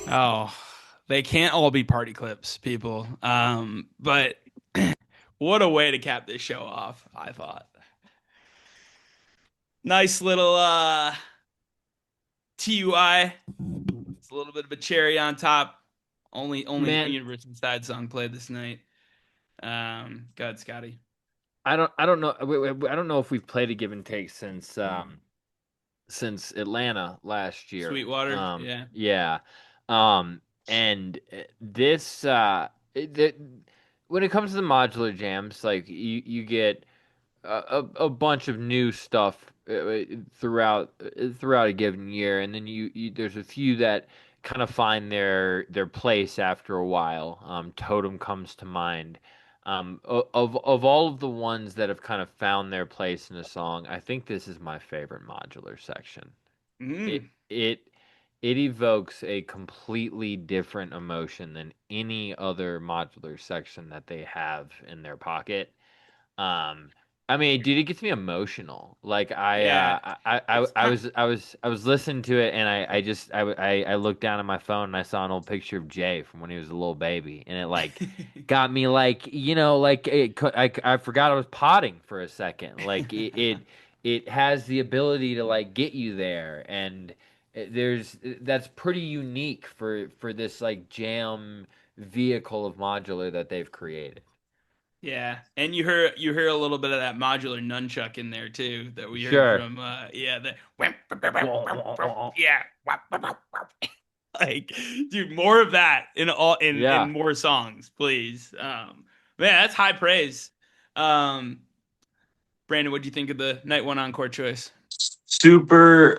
Oh, they can't all be party clips, people. But what a way to cap this show off, I thought. Nice little TUI. It's a little bit of a cherry on top. Only Man, University Side song played this night. God, Scotty. I don't know. I don't know if we've played a give and take since Atlanta last year. Sweetwater, yeah. Yeah. And this when it comes to the modular jams, like you get a bunch of new stuff throughout a given year, and then you there's a few that kind of find their place after a while. Totem comes to mind. Of all of the ones that have kind of found their place in a song, I think this is my favorite modular section. It Mm, it it evokes a completely different emotion than any other modular section that they have in their pocket. Um, I mean, dude, it gets me emotional. Like yeah. It's kind I was listening to it, and I looked down at my phone and I saw an old picture of Jay from when he was a little baby, and it like got me like like I forgot I was potting for a second. Like it has the ability to like get you there, and that's pretty unique for this like jam vehicle of modular that they've created. Yeah, and you hear a little bit of that modular nunchuck in there too that we heard Sure. from yeah the Wah, wah, wah. yeah like dude more of that in all in Yeah. more songs please man that's high praise um Brandon what do you think of the night one encore choice? Super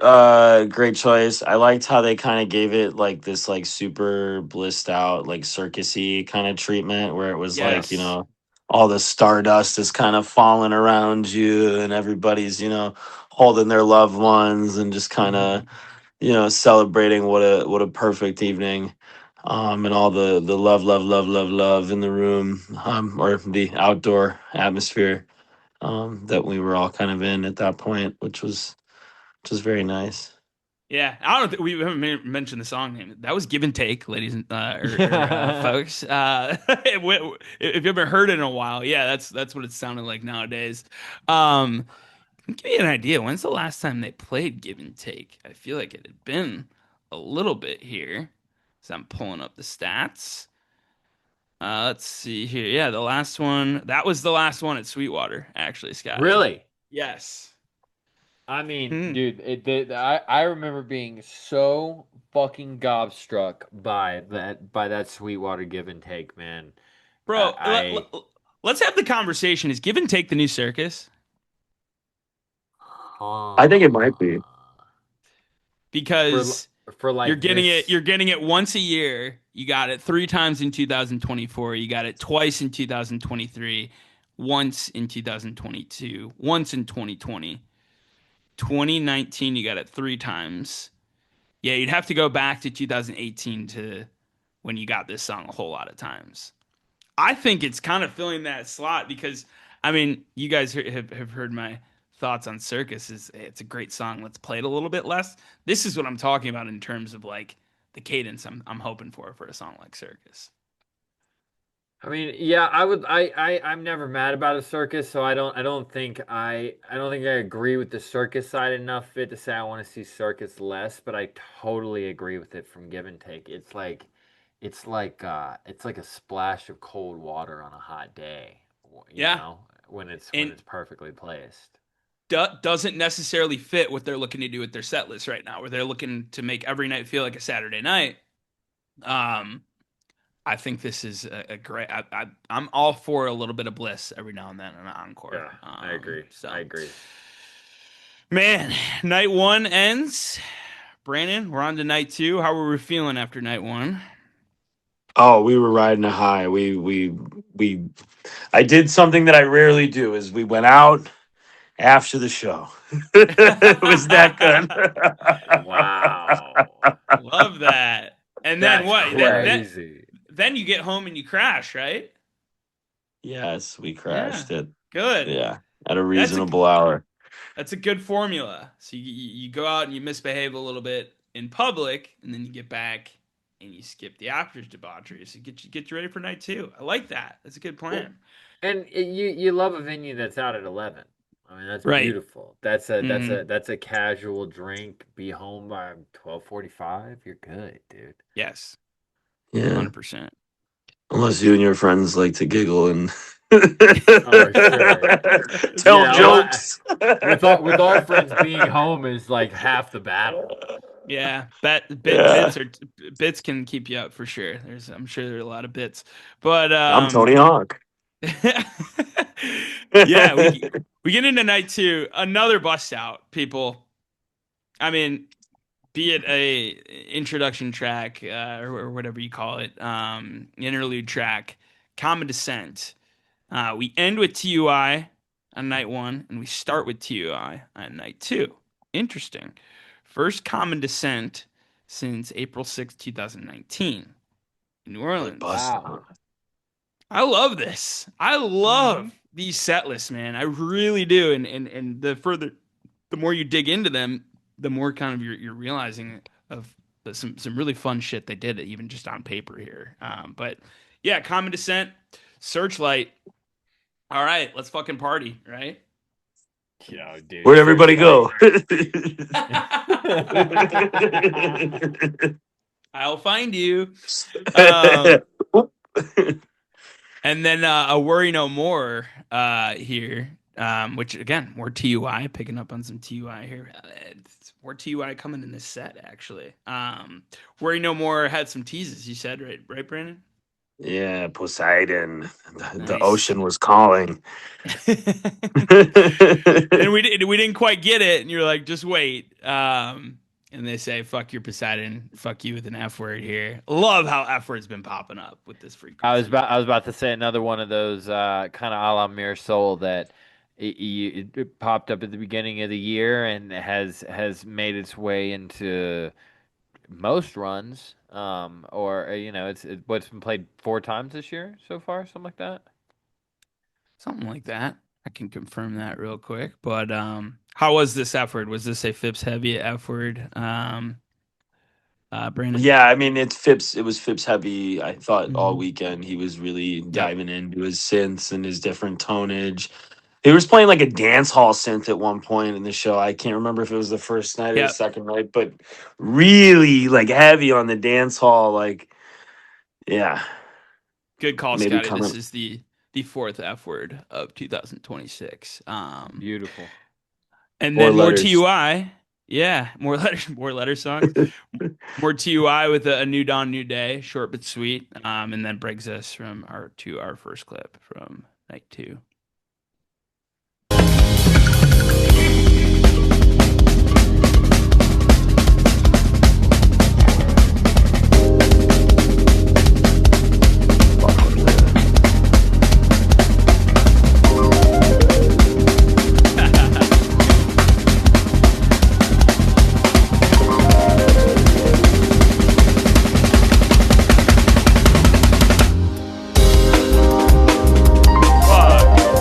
great choice. I liked how they kind of gave it like this like super blissed out like circusy kind of treatment where it was like, Yes. all the stardust is kind of falling around you and everybody's, holding their loved ones and just kind of, celebrating what a perfect evening. And all the love, love, love, love, love in the room, or the outdoor atmosphere that we were all kind of in at that point, which was very nice. Yeah, I don't think we haven't mentioned the song name. That was Give and Take, ladies and Yeah. folks. If you haven't heard it in a while, yeah, that's what it sounded like nowadays. Um, give me an idea. When's the last time they played Give and Take? I feel like it had been a little bit here. So I'm pulling up the stats. Let's see here. Yeah, the last one. That was the last one at Sweetwater, actually, Scotty. Really? Yes. I mean, Hmm. dude, I remember being so fucking gobstruck by that Sweetwater give and take, man. Bro, let's have the conversation. Is Give and Take the new circus? I think it Huh. might be. for Because for you're like getting it this. you're getting it once a year. You got it 3 times in 2024. You got it twice in 2023, once in 2022, once in 2020. 2019 you got it 3 times. Yeah, you'd have to go back to 2018 to when you got this song a whole lot of times. I think it's kind of filling that slot because I mean, you guys have heard my thoughts on Circus. Is it's a great song. Let's play it a little bit less. This is what I'm talking about in terms of like the cadence I'm hoping for a song like Circus. I mean, yeah, I'm never mad about a circus, so I don't think I agree with the circus side enough of it to say I want to see circus less, but I totally agree with it from give and take. It's like a splash of cold water on a hot day, Yeah, when and it's perfectly placed. doesn't necessarily fit what they're looking to do with their set list right now, where they're looking to make every night feel like a Saturday night. Um, I think this is a great. I'm all for a little bit of bliss every now and then in an encore. Yeah, I agree. So, I agree. man, night one ends. Brandon, we're on to night two. How were we feeling after night one? Oh, we were riding a high. We I did something that I rarely do is we went out after the show. It was that good. Wow. Love that. And then That's what? Yeah. crazy. Then you get home and you crash, right? Yes, we Yeah. crashed it. Good. Yeah. at a That's a reasonable hour. that's a good formula. So you go out and you misbehave a little bit in public, and then you get back and you skip the after debauchery. So get you ready for night two. I like that. That's a good plan. And you love a venue that's out at 11. I mean, that's Right. beautiful. That's a Mhm. that's a casual drink. Be home by 12:45. You're good, dude. Yes, Yeah. 100%. Unless you and your friends like to giggle and Oh, sure. tell Yeah, jokes. with our friends, being home is like half the battle. Yeah, Yeah. bits can keep you up for sure. I'm sure there are a lot of bits, but I'm Tony Hawk. yeah, we get into night two, another bust out, people. I mean, be it a introduction track or whatever you call it, interlude track, Common Descent. We end with TUI on night one, and we start with TUI on night two. Interesting. First Common Descent since April 6th, 2019 in New Good Orleans. bust. Wow. I love this. I love these set lists, man. I really do. And the more you dig into them, the more kind of you're realizing of some really fun shit they did, even just on paper here. But yeah, Common Descent, Searchlight. All right, let's fucking party, right? Yo, dude. Where'd everybody go? I'll find you. Um, And then a Worry No More here, which again, more TUI, picking up on some TUI here. It's more TUI coming in this set, actually. Worry No More had some teases, you said, right, Brandon? Yeah, Poseidon. The Nice. ocean was calling. And we didn't quite get it, and you're like, just wait. And they say, "Fuck your Poseidon, fuck you" with an F word here. Love how F word's been popping up with this frequency. I was about to say another one of those kind of a la Mirror Soul that it popped up at the beginning of the year and has made its way into most runs. Or what's been played 4 times this year so far, something like that. Something like that. I can confirm that real quick. But how was this F word? Was this a Phipps heavy F word? Brandon. Yeah, I mean it's Phipps. It was Phipps heavy. I thought all Mhm. weekend he was really Yep. diving into his synths and his different tonnage. He was playing like a dance hall synth at one point in the show. I can't remember if it was the first night or the Yep. second night, but really like heavy on the dance hall. Like, yeah, Good call, maybe Scotty. This coming is the fourth F word of 2026. Beautiful. And more then more letters. TUI. Yeah, more letter songs. More TUI with a New Dawn, New Day, short but sweet. And that brings us from our first clip from night two. Fuck.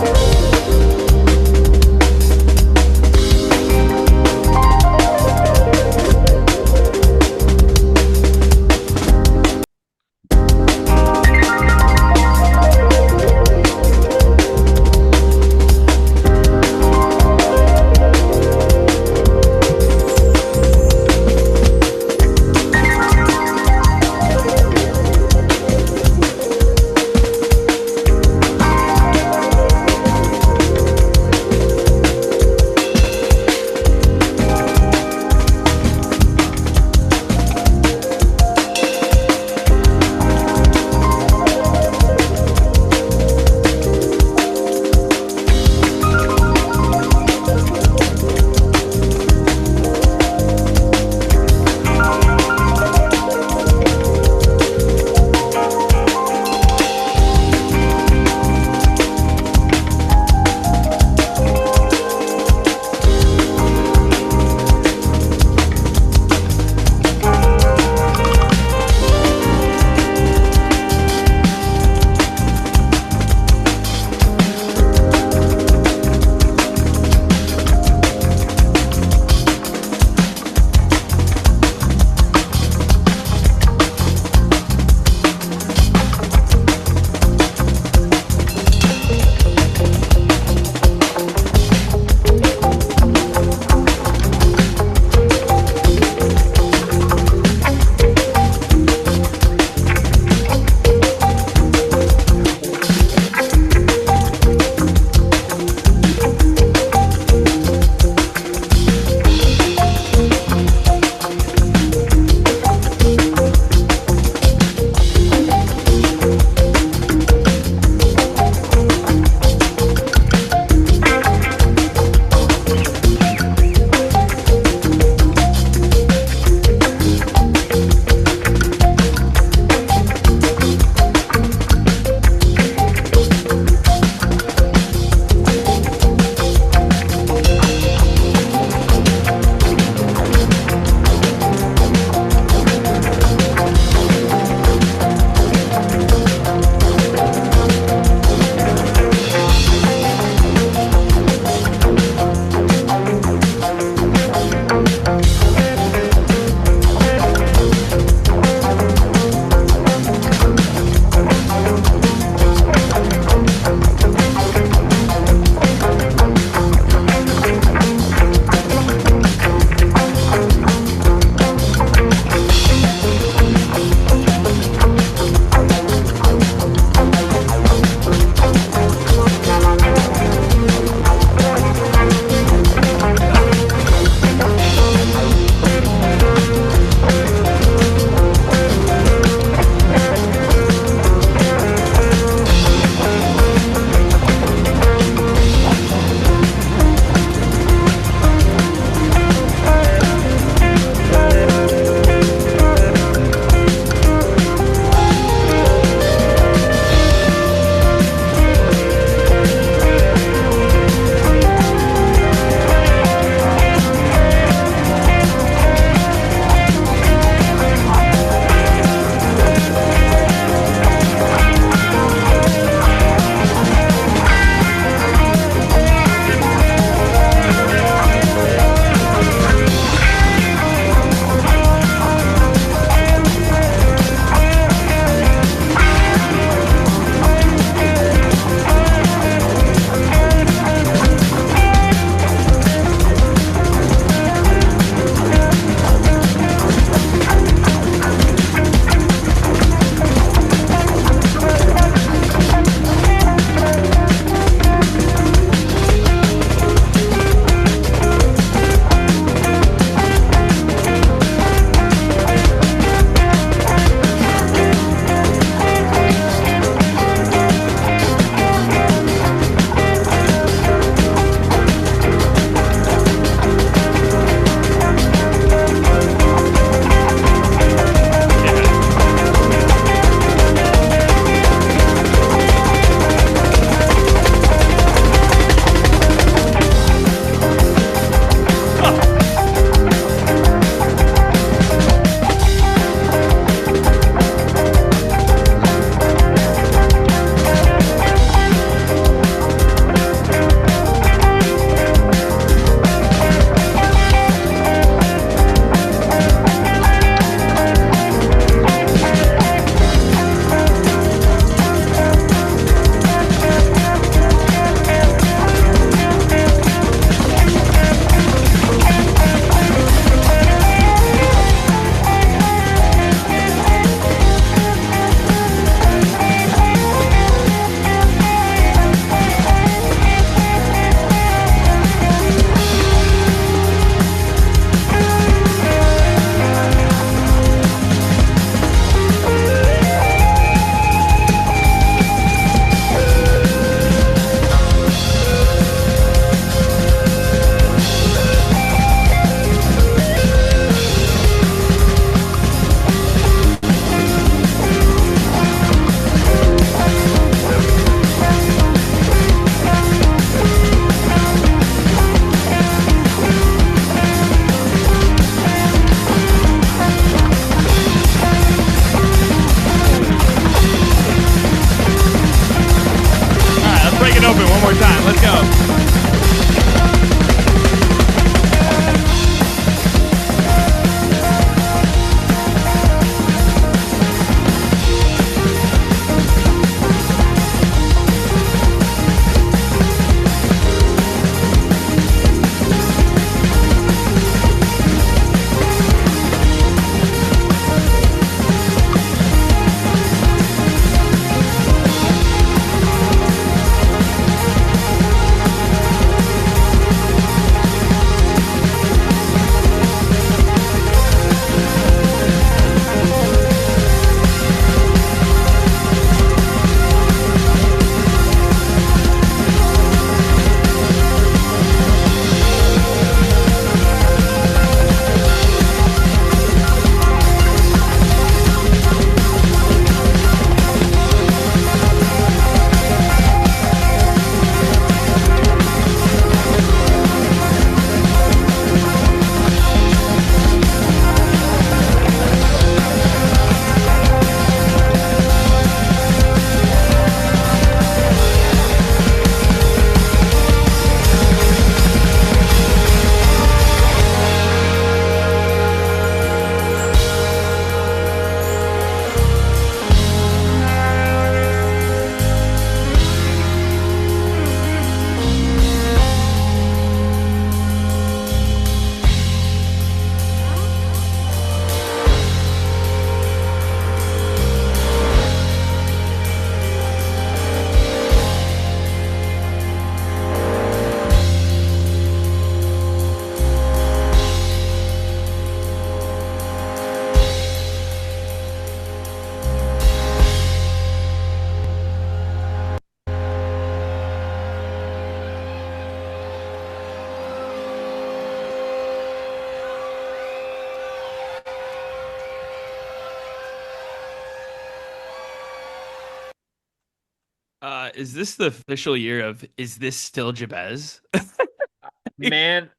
more time. Let's go. Is this the official year of Is This Still Jabez? Man,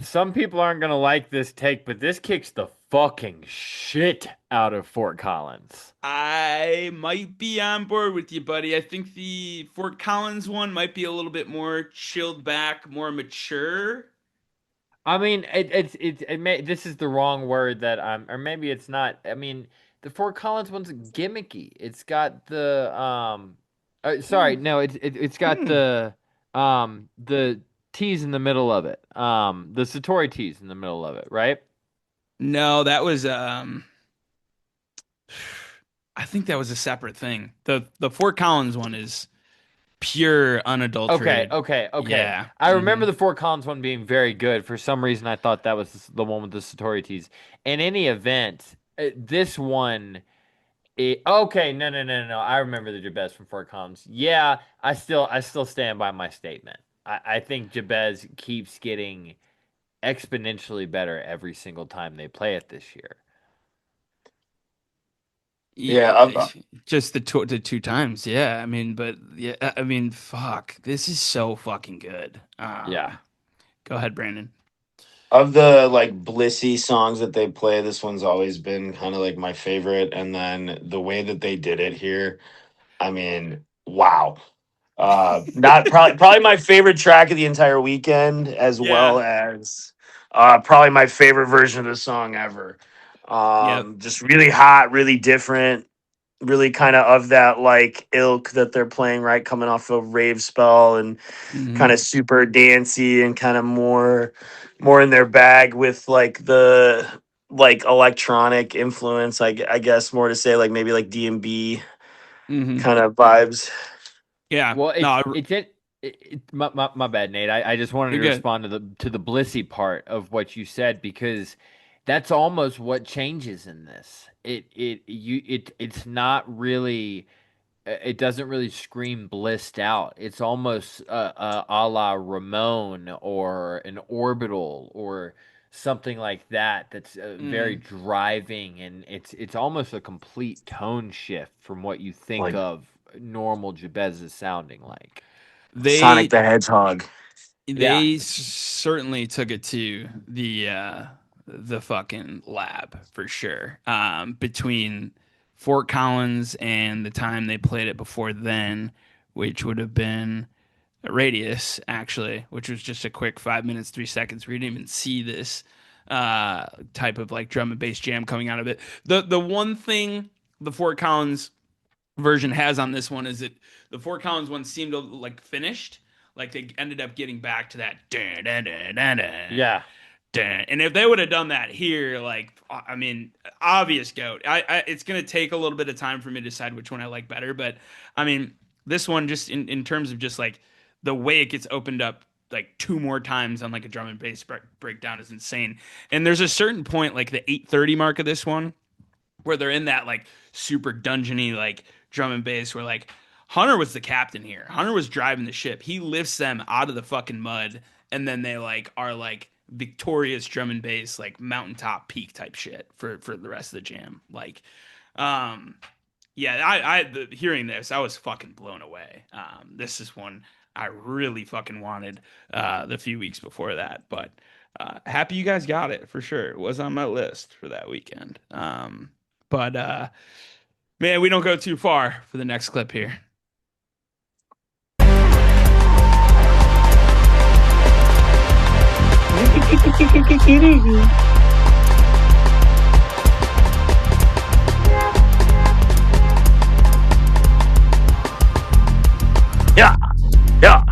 some people aren't gonna like this take, but this kicks the fucking shit out of Fort Collins. I might be on board with you, buddy. I think the Fort Collins one might be a little bit more chilled back, more mature. I mean, it may, this is the wrong word that I'm, or maybe it's not. I mean, the Fort Collins one's gimmicky. It's got sorry, Hmm. no, it's got Hmm. the T's in the middle of it. The Satori T's in the middle of it, right? No, that was I think that was a separate thing. The Fort Collins one is pure Okay, unadulterated. okay, okay. Yeah. I remember the Fort Collins one being very good. For some reason, I thought that was the one with the Satori T's. In any event, this one. Okay, no. I remember the Jabez from Fort Collins. Yeah, I still stand by my statement. I think Jabez keeps getting exponentially better every single time they play it this year. Yeah, Just the two times. Yeah. I mean, but yeah, I mean, fuck. This is so fucking good. Yeah. Go ahead, Brandon. of the like Blissy songs that they play, this one's always been kind of like my favorite. And then the way that they did it here, I mean, wow. Not probably my favorite track of the entire weekend, as Yeah. well as probably my favorite version of the song ever. Yep. Just really hot, really different, really kind of that like ilk that they're playing, right? Coming off of Rave Spell and kind Hmm. of super dancey and kind of more in their bag with like the like electronic influence, I guess more to say like maybe like D&B Hmm. kind of vibes. Yeah. Well, No, my bad, Nate. I just wanted you're to good. respond to the Blissy part of what you said because that's almost what changes in this. It's not really it doesn't really scream blissed out. It's almost a la Ramon or an Orbital or something like that. That's very Mm. driving, and it's almost a complete tone shift from what you think Like of normal Jabez's sounding like. Sonic They the Hedgehog. Yeah. certainly took it to the fucking lab for sure. Between Fort Collins and the time they played it before then, which would have been radius, actually, which was just a quick 5 minutes, 3 seconds. We didn't even see this type of like drum and bass jam coming out of it. The one thing the Fort Collins version has on this one is that the Fort Collins one seemed like finished. Like they ended up getting back to that dun, dun, dun, dun, dun, Yeah. dun. And if they would have done that here, like I mean, obvious goat. It's gonna take a little bit of time for me to decide which one I like better, but I mean, this one just in terms of just like the way it gets opened up like two more times on like a drum and bass breakdown is insane. And there's a certain point, like the 8:30 mark of this one, where they're in that like super dungeony like drum and bass where like Hunter was the captain here. Hunter was driving the ship. He lifts them out of the fucking mud and then they like are like victorious drum and bass like mountaintop peak type shit for the rest of the jam. Like um yeah, hearing this, I was fucking blown away. This is one I really fucking wanted the few weeks before that, but happy you guys got it for sure. It was on my list for that weekend. But man, we don't go too far for the next clip here. Yeah, yeah.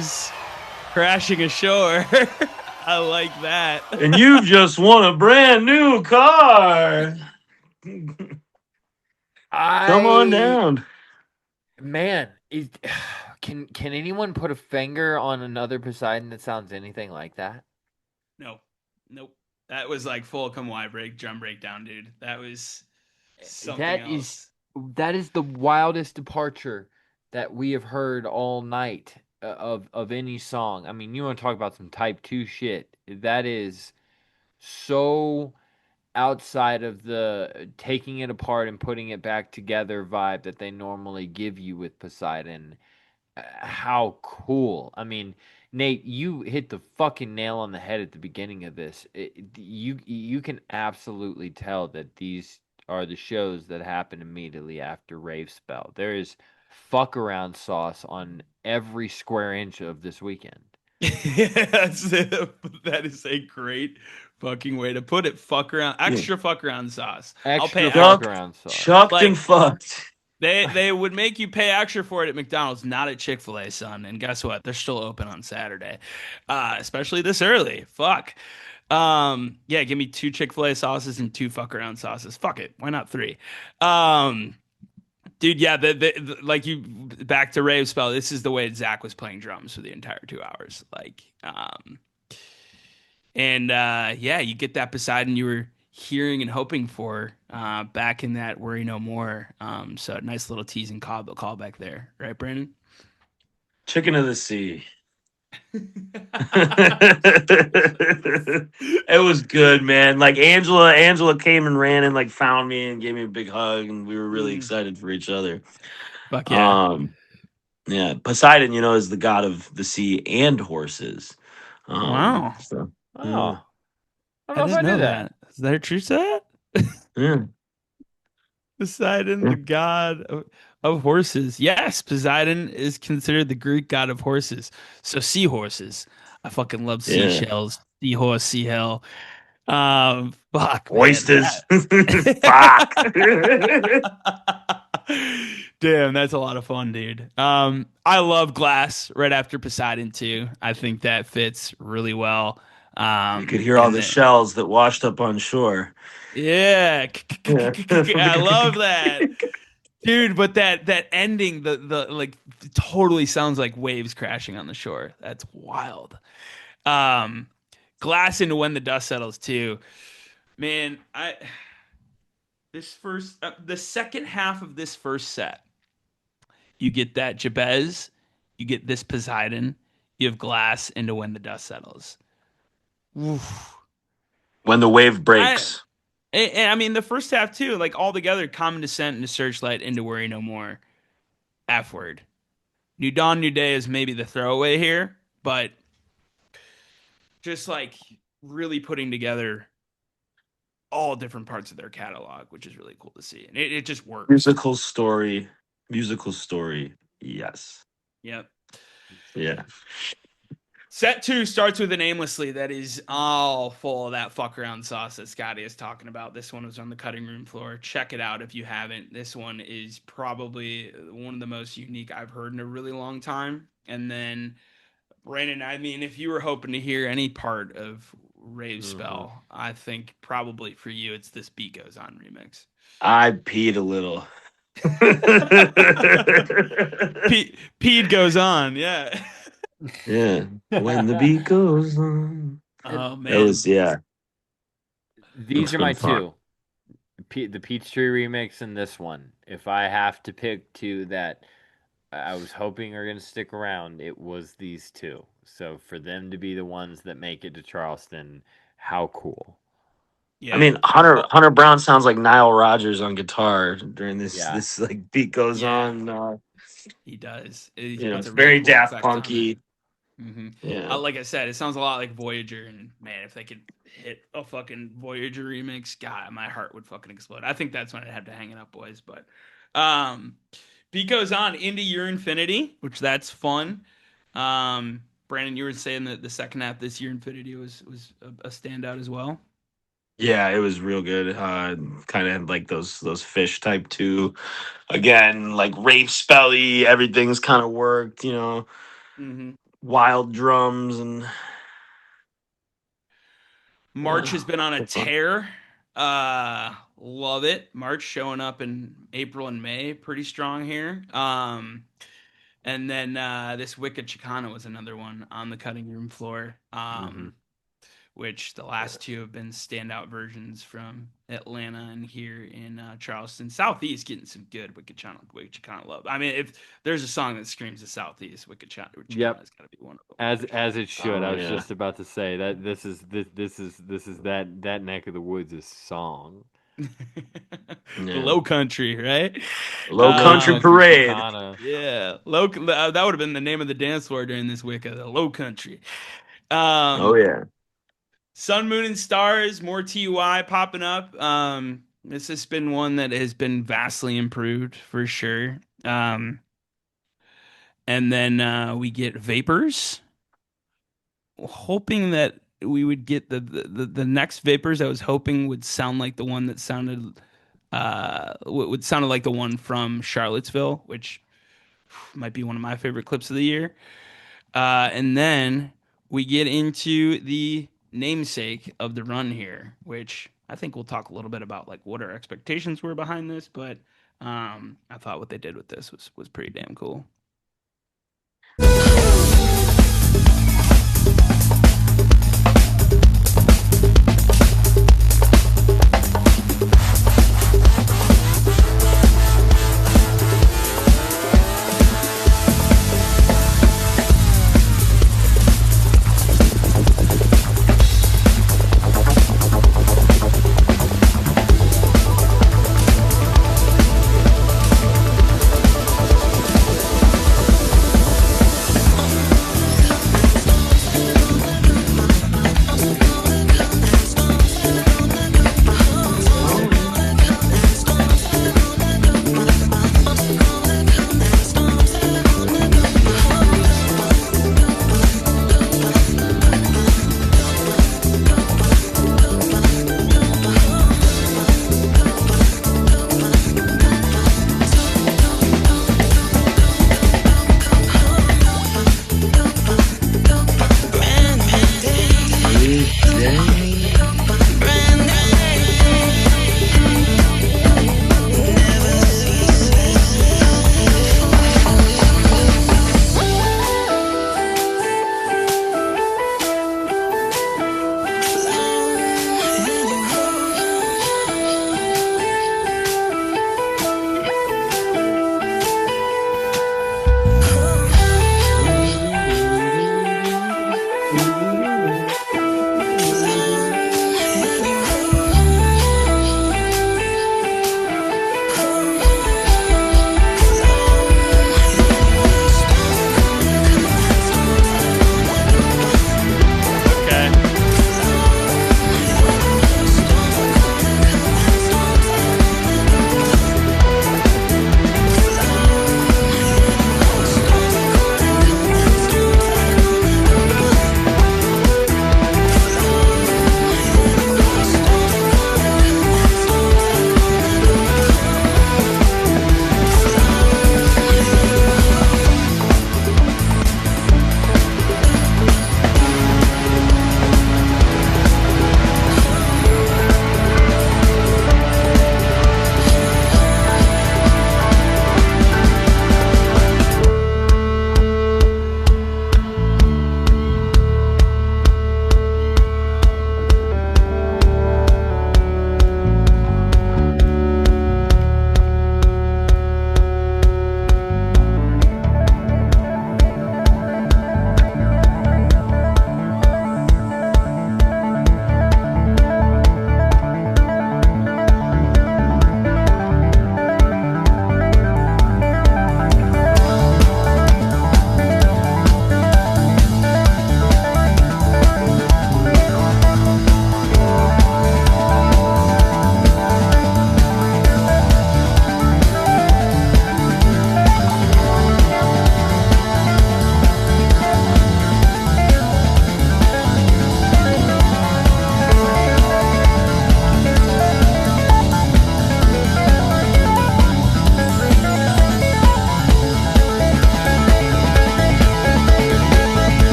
waves crashing ashore. I like that. And you've just won a brand new car. Come on down. Man, can anyone put a finger on another Poseidon that sounds anything like that? No, nope. That was like full come wide break, drum breakdown, dude. That was something That is else. that is the wildest departure that we have heard all night of any song. I mean, you want to talk about some type 2 shit. That is so outside of the taking it apart and putting it back together vibe that they normally give you with Poseidon. How cool. I mean, Nate, you hit the fucking nail on the head at the beginning of this. You can absolutely tell that these are the shows that happen immediately after Rave Spell. There is fuck around sauce on every square inch of this weekend. That is a great fucking way to put it. Fuck around, Yeah. extra fuck around sauce. I'll pay Extra extra. fuck Chucked, around sauce. chucked and Like fucked. they would make you pay extra for it at McDonald's, not at Chick-fil-A, son. And guess what? They're still open on Saturday, especially this early. Fuck. Yeah, give me 2 Chick-fil-A sauces and 2 fuck around sauces. Fuck it, why not 3? Dude, yeah, like you back to Rave Spell. This is the way Zach was playing drums for the entire 2 hours. Yeah, you get that Poseidon you were hearing and hoping for back in that Worry No More. So nice little tease and call back there, right, Brandon? Chicken of the sea. It It was good, man. Like Angela came and ran and like found me and gave me a big hug, and we were really excited for each other. Fuck yeah. Um, yeah, Poseidon, is the god of the sea and horses. Wow. So yeah, Oh, I don't I know if I didn't knew know that. that. Is that a true stat? yeah, Poseidon, yeah, the god of horses. Yes, Poseidon is considered the Greek god of horses. So seahorses. I fucking love yeah. seashells. Seahorse, sea hell. Fuck, man. Oysters. Fuck. Damn, that's a lot of fun, dude. I love Glass right after Poseidon too. I think that fits really well. You could hear all And the then shells that washed up on shore. yeah, Yeah. I love that. Dude, but that ending, the like totally sounds like waves crashing on the shore. That's wild. Um, Glass into When the Dust Settles too. Man, I this first the second half of this first set, you get that Jabez, you get this Poseidon, you have Glass into When the Dust Settles. Oof. When the wave I breaks. and I mean the first half too, like all together, Common Descent into Searchlight into Worry No More. F word. New Dawn, New Day is maybe the throwaway here, but just like really putting together all different parts of their catalog, which is really cool to see. And it just works. Musical story. Musical story. Yes. Yep. Yeah. Set 2 starts with an Aimlessly that is all full of that fuck around sauce that Scotty is talking about. This one was on the cutting room floor. Check it out if you haven't. This one is probably one of the most unique I've heard in a really long time. And then Brandon, I mean, if you were hoping to hear any part of Rave Spell, I think probably for you it's this Beat Goes On remix. I peed a little. Pete goes on, yeah. Yeah. When the beat goes on. Oh It man, was, yeah. These are been my fun. 2. The Peachtree remix and this one. If I have to pick 2 that I was hoping are going to stick around, it was these 2. So for them to be the ones that make it to Charleston, how cool. I yeah. mean, Hunter Well, Hunter Brown sounds like Nile Rodgers on guitar during this Yeah. like beat goes yeah, on. he does. He puts It's a really very cool Daft effect on it. Punky. Yeah. Like I said, it sounds a lot like Voyager, and man, if they could hit a fucking Voyager remix, God, my heart would fucking explode. I think that's when I'd have to hang it up, boys. But Beat goes on into Your Infinity, which that's fun. Brandon, you were saying that the second half this Year Infinity was a standout as well. Yeah, it was real good. Kind of had like those fish type two. Again, like rape spelly, everything's kind of worked. Mm-hmm. wild drums and March has been on a tear. Love it. March showing up in April and May, pretty strong here. And then this Wicked Chicana was another one on the cutting room floor. Which the last two have been standout versions from Atlanta and here in Charleston. Southeast getting some good Wicked Chicana love. I mean, if there's a song that screams the Southeast, Wicked Chicana has got to be one of them. As it should. I was just about to say that this is that neck of the woods' song. The Low Country, right? Low Country Parade. Yeah, that would have been the name of the dance floor during this Wicca, the Low Country. Oh yeah. Sun, Moon, and Stars, more TUI popping up. This has been one that has been vastly improved for sure. And then we get Vapors. Hoping that we would get the next Vapors I was hoping would sound like the one that sounded like the one from Charlottesville, which might be one of my favorite clips of the year. And then we get into the namesake of the run here, which I think we'll talk a little bit about, like what our expectations were behind this, but I thought what they did with this was pretty damn cool.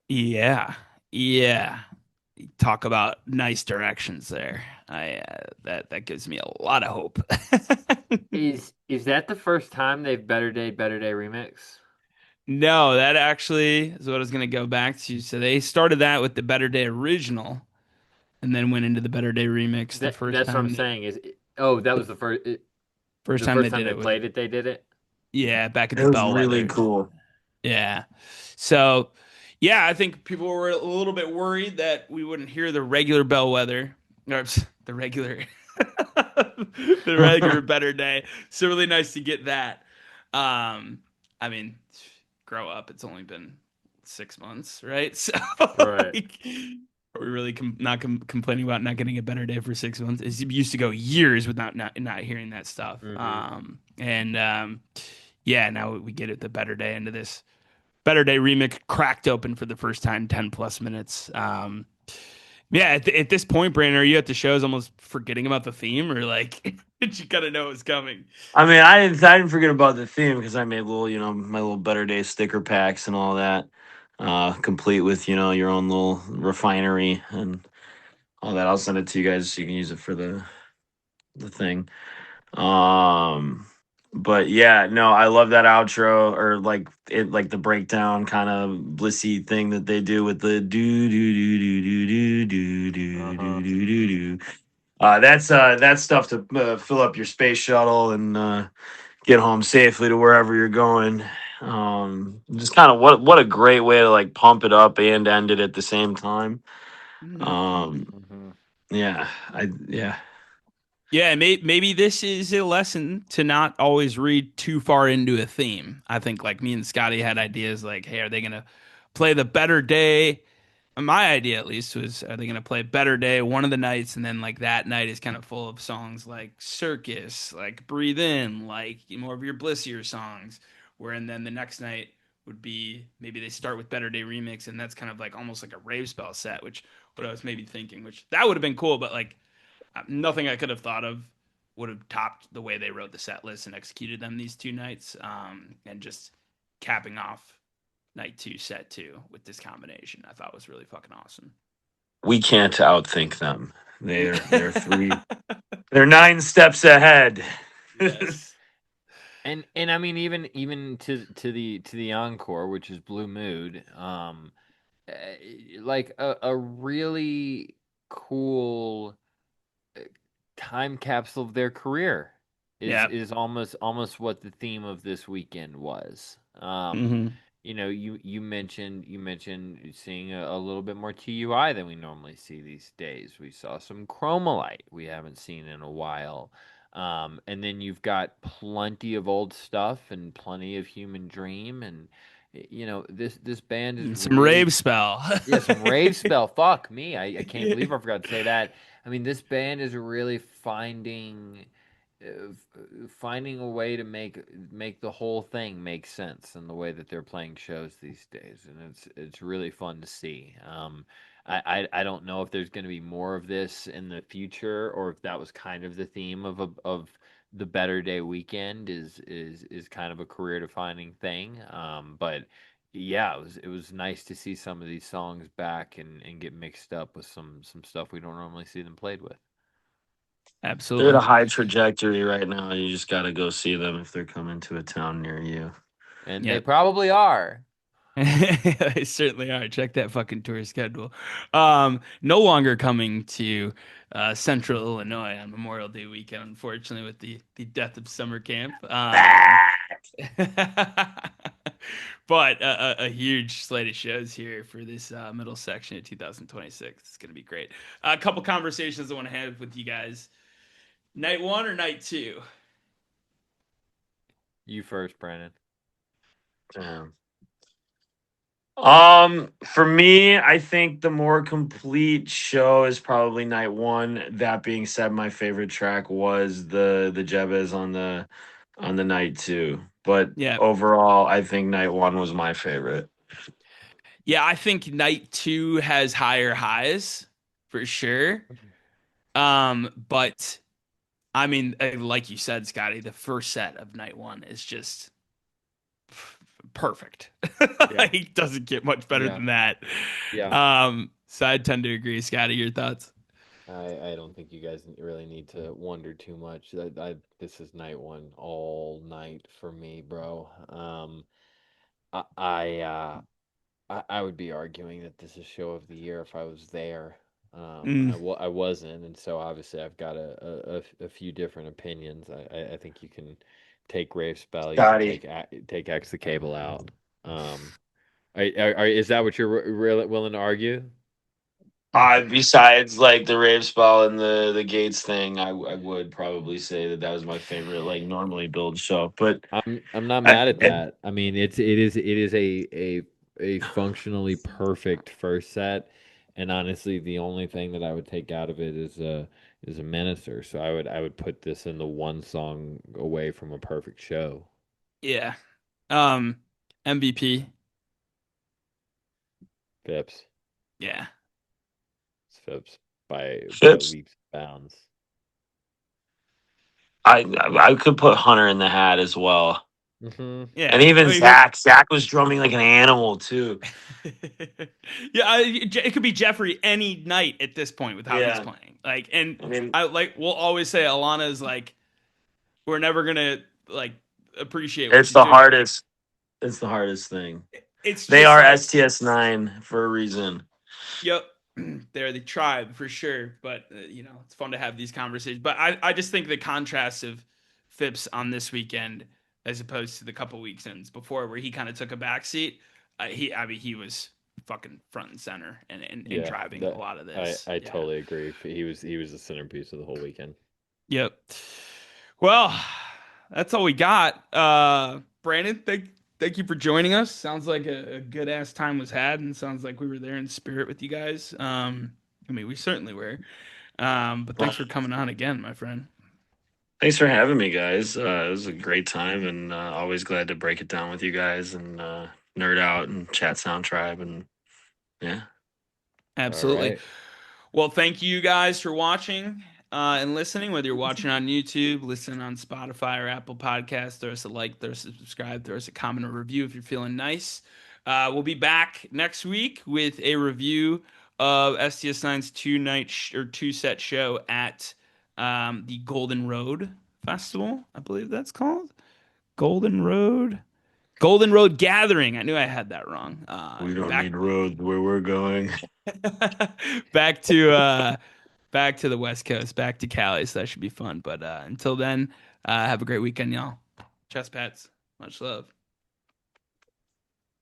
Yeah. Yeah. Talk about nice directions there. I that gives me a lot of hope. Is that the first time they've Better Day remix? No, that actually is what I was going to go back to. So they started that with the Better Day original and then went into the Better Day remix That's what I'm saying. Oh, that was first the time first they time did they it was played it. They did it. yeah, back at It the was really Bellwethers. cool. Yeah. So, yeah, I think people were a little bit worried that we wouldn't hear the regular bellwether, or the regular, the regular better day. So really nice to get that. I mean, grow up. It's only been 6 months, right? So, Right. like, are we really not complaining about not getting a better day for 6 months? It used to go years without not hearing that stuff. Hmm. Yeah, now we get it the better day into this Better Day remix cracked open for the first time, 10 plus minutes. Yeah, at this point, Brandon, are you at the shows almost forgetting about the theme or like, did you kind of know it was coming? I mean, I didn't forget about the theme because I made little, my little Better Day sticker packs and all that, complete with your own little refinery and all that. I'll send it to you guys so you can use it for the thing. Um, but yeah, no, I love that outro or like the breakdown kind of blissy thing that they do with the do do do do do do do Uh-huh. do do do do. That's stuff to fill up your space shuttle and get home safely to wherever you're going. Just kind of what a great way to like pump it up and end it at the same time. Mhm. Um, Hmm. yeah. Yeah, maybe this is a lesson to not always read too far into a theme. I think like me and Scotty had ideas like, hey, are they gonna play the Better Day? My idea at least was, are they gonna play Better Day one of the nights, and then like that night is kind of full of songs like Circus, like Breathe In, like more of your blissier songs. Where and then the next night would be maybe they start with Better Day remix, and that's kind of like almost like a rave spell set, which what I was maybe thinking, which that would have been cool, but like nothing I could have thought of would have topped the way they wrote the set list and executed them these 2 nights. And just capping off night two, set two with this combination, I thought was really fucking awesome. We can't outthink them. They're 9 steps ahead. Yes. And I mean even to the encore, which is Blue Mood, like a really cool time capsule of their career Yeah. is almost what the theme of this weekend was. Hmm. You mentioned seeing a little bit more TUI than we normally see these days. We saw some Chromolite we haven't seen in a while. And then you've got plenty of old stuff and plenty of Human Dream, and this band is And some really, rave spell. yeah, some rave spell. Fuck me. I can't Yeah. believe I forgot to say that. I mean, this band is really finding a way to make the whole thing make sense in the way that they're playing shows these days, and it's really fun to see. I don't know if there's going to be more of this in the future, or if that was kind of the theme of the Better Day weekend is kind of a career defining thing. But yeah, it was nice to see some of these songs back and get mixed up with some stuff we don't normally see them played with. They're at a Absolutely. high trajectory right now. You just got to go see them if they're coming to a town near you. And they Yep. probably are. They certainly are. Check that fucking tour schedule. No longer coming to Central Illinois on Memorial Day weekend, unfortunately, with the death of summer camp. But a huge slate of shows here for this middle section of 2026. It's going to be great. A couple conversations I want to have with you guys. Night one or night two? You first, Brandon. Damn. For me, I think the more complete show is probably night one. That being said, my favorite track was the Jebez on the night two. But Yeah. overall, I think night one was my favorite. Yeah, I think night two has higher highs for sure. But I mean, like you said, Scotty, the first set of night one is just perfect. Yeah. He doesn't get much better Yeah. than that. Yeah. So I tend to agree. Scotty, your thoughts? I don't think you guys really need to wonder too much. This is night one all night for me, bro. I I, uh, I would be arguing that this is show of the year if I was there. Mm, I wasn't, and so obviously I've got a few different opinions. I think you can take Rave Spell, you can Scotty. take X the Cable out. Um, is that what you're really willing to argue? Besides like the rave spell and the Gates thing, I would probably say that that was my favorite like normally build show. But I'm not I, mad at that. I mean, it is a functionally perfect first set, and honestly, the only thing that I would take out of it is a minister. So I would put this in the one song away from a perfect show. yeah. Um, MVP. Phipps, Yeah. it's Phipps by Phipps, leaps and bounds. I could put Hunter in the hat as well, Hmm. and Yeah. I even mean, who? Zach. Zach was drumming like an animal too. Yeah, it could be Jeffrey any night at this point with how he's Yeah, playing. Like, and I mean I like we'll always say Alana is like we're never gonna like appreciate what it's she's the doing. hardest. It's the hardest thing. It's They just are like, STS9 for a reason. yep, they're the tribe for sure. But it's fun to have these conversations. But I just think the contrast of Phipps on this weekend as opposed to the couple weekends before where he kind of took a backseat. I mean, he was fucking front and center and Yeah, driving a that lot of I this. I Yeah. totally agree. He was the centerpiece of the whole weekend. Yep. Well, that's all we got. Brandon, thank you for joining us. Sounds like a good ass time was had, and sounds like we were there in spirit with you guys. I mean, we certainly were. But Well, thanks for coming on again, my friend. thanks for having me, guys. It was a great time, and always glad to break it down with you guys and nerd out and chat Sound Tribe, and yeah. All Absolutely. right. Well, thank you guys for watching and listening. Whether you're watching on YouTube, listening on Spotify or Apple Podcasts, throw us a like, throw us a subscribe, throw us a comment or review if you're feeling nice. We'll be back next week with a review of STS9's two set show at the Golden Road Festival. I believe that's called Golden Road. Golden Road Gathering. I knew I had that wrong. We don't Back need roads where we're going. back to back to the West Coast, back to Cali. So that should be fun. But until then, have a great weekend, y'all. Chess pats. Much love.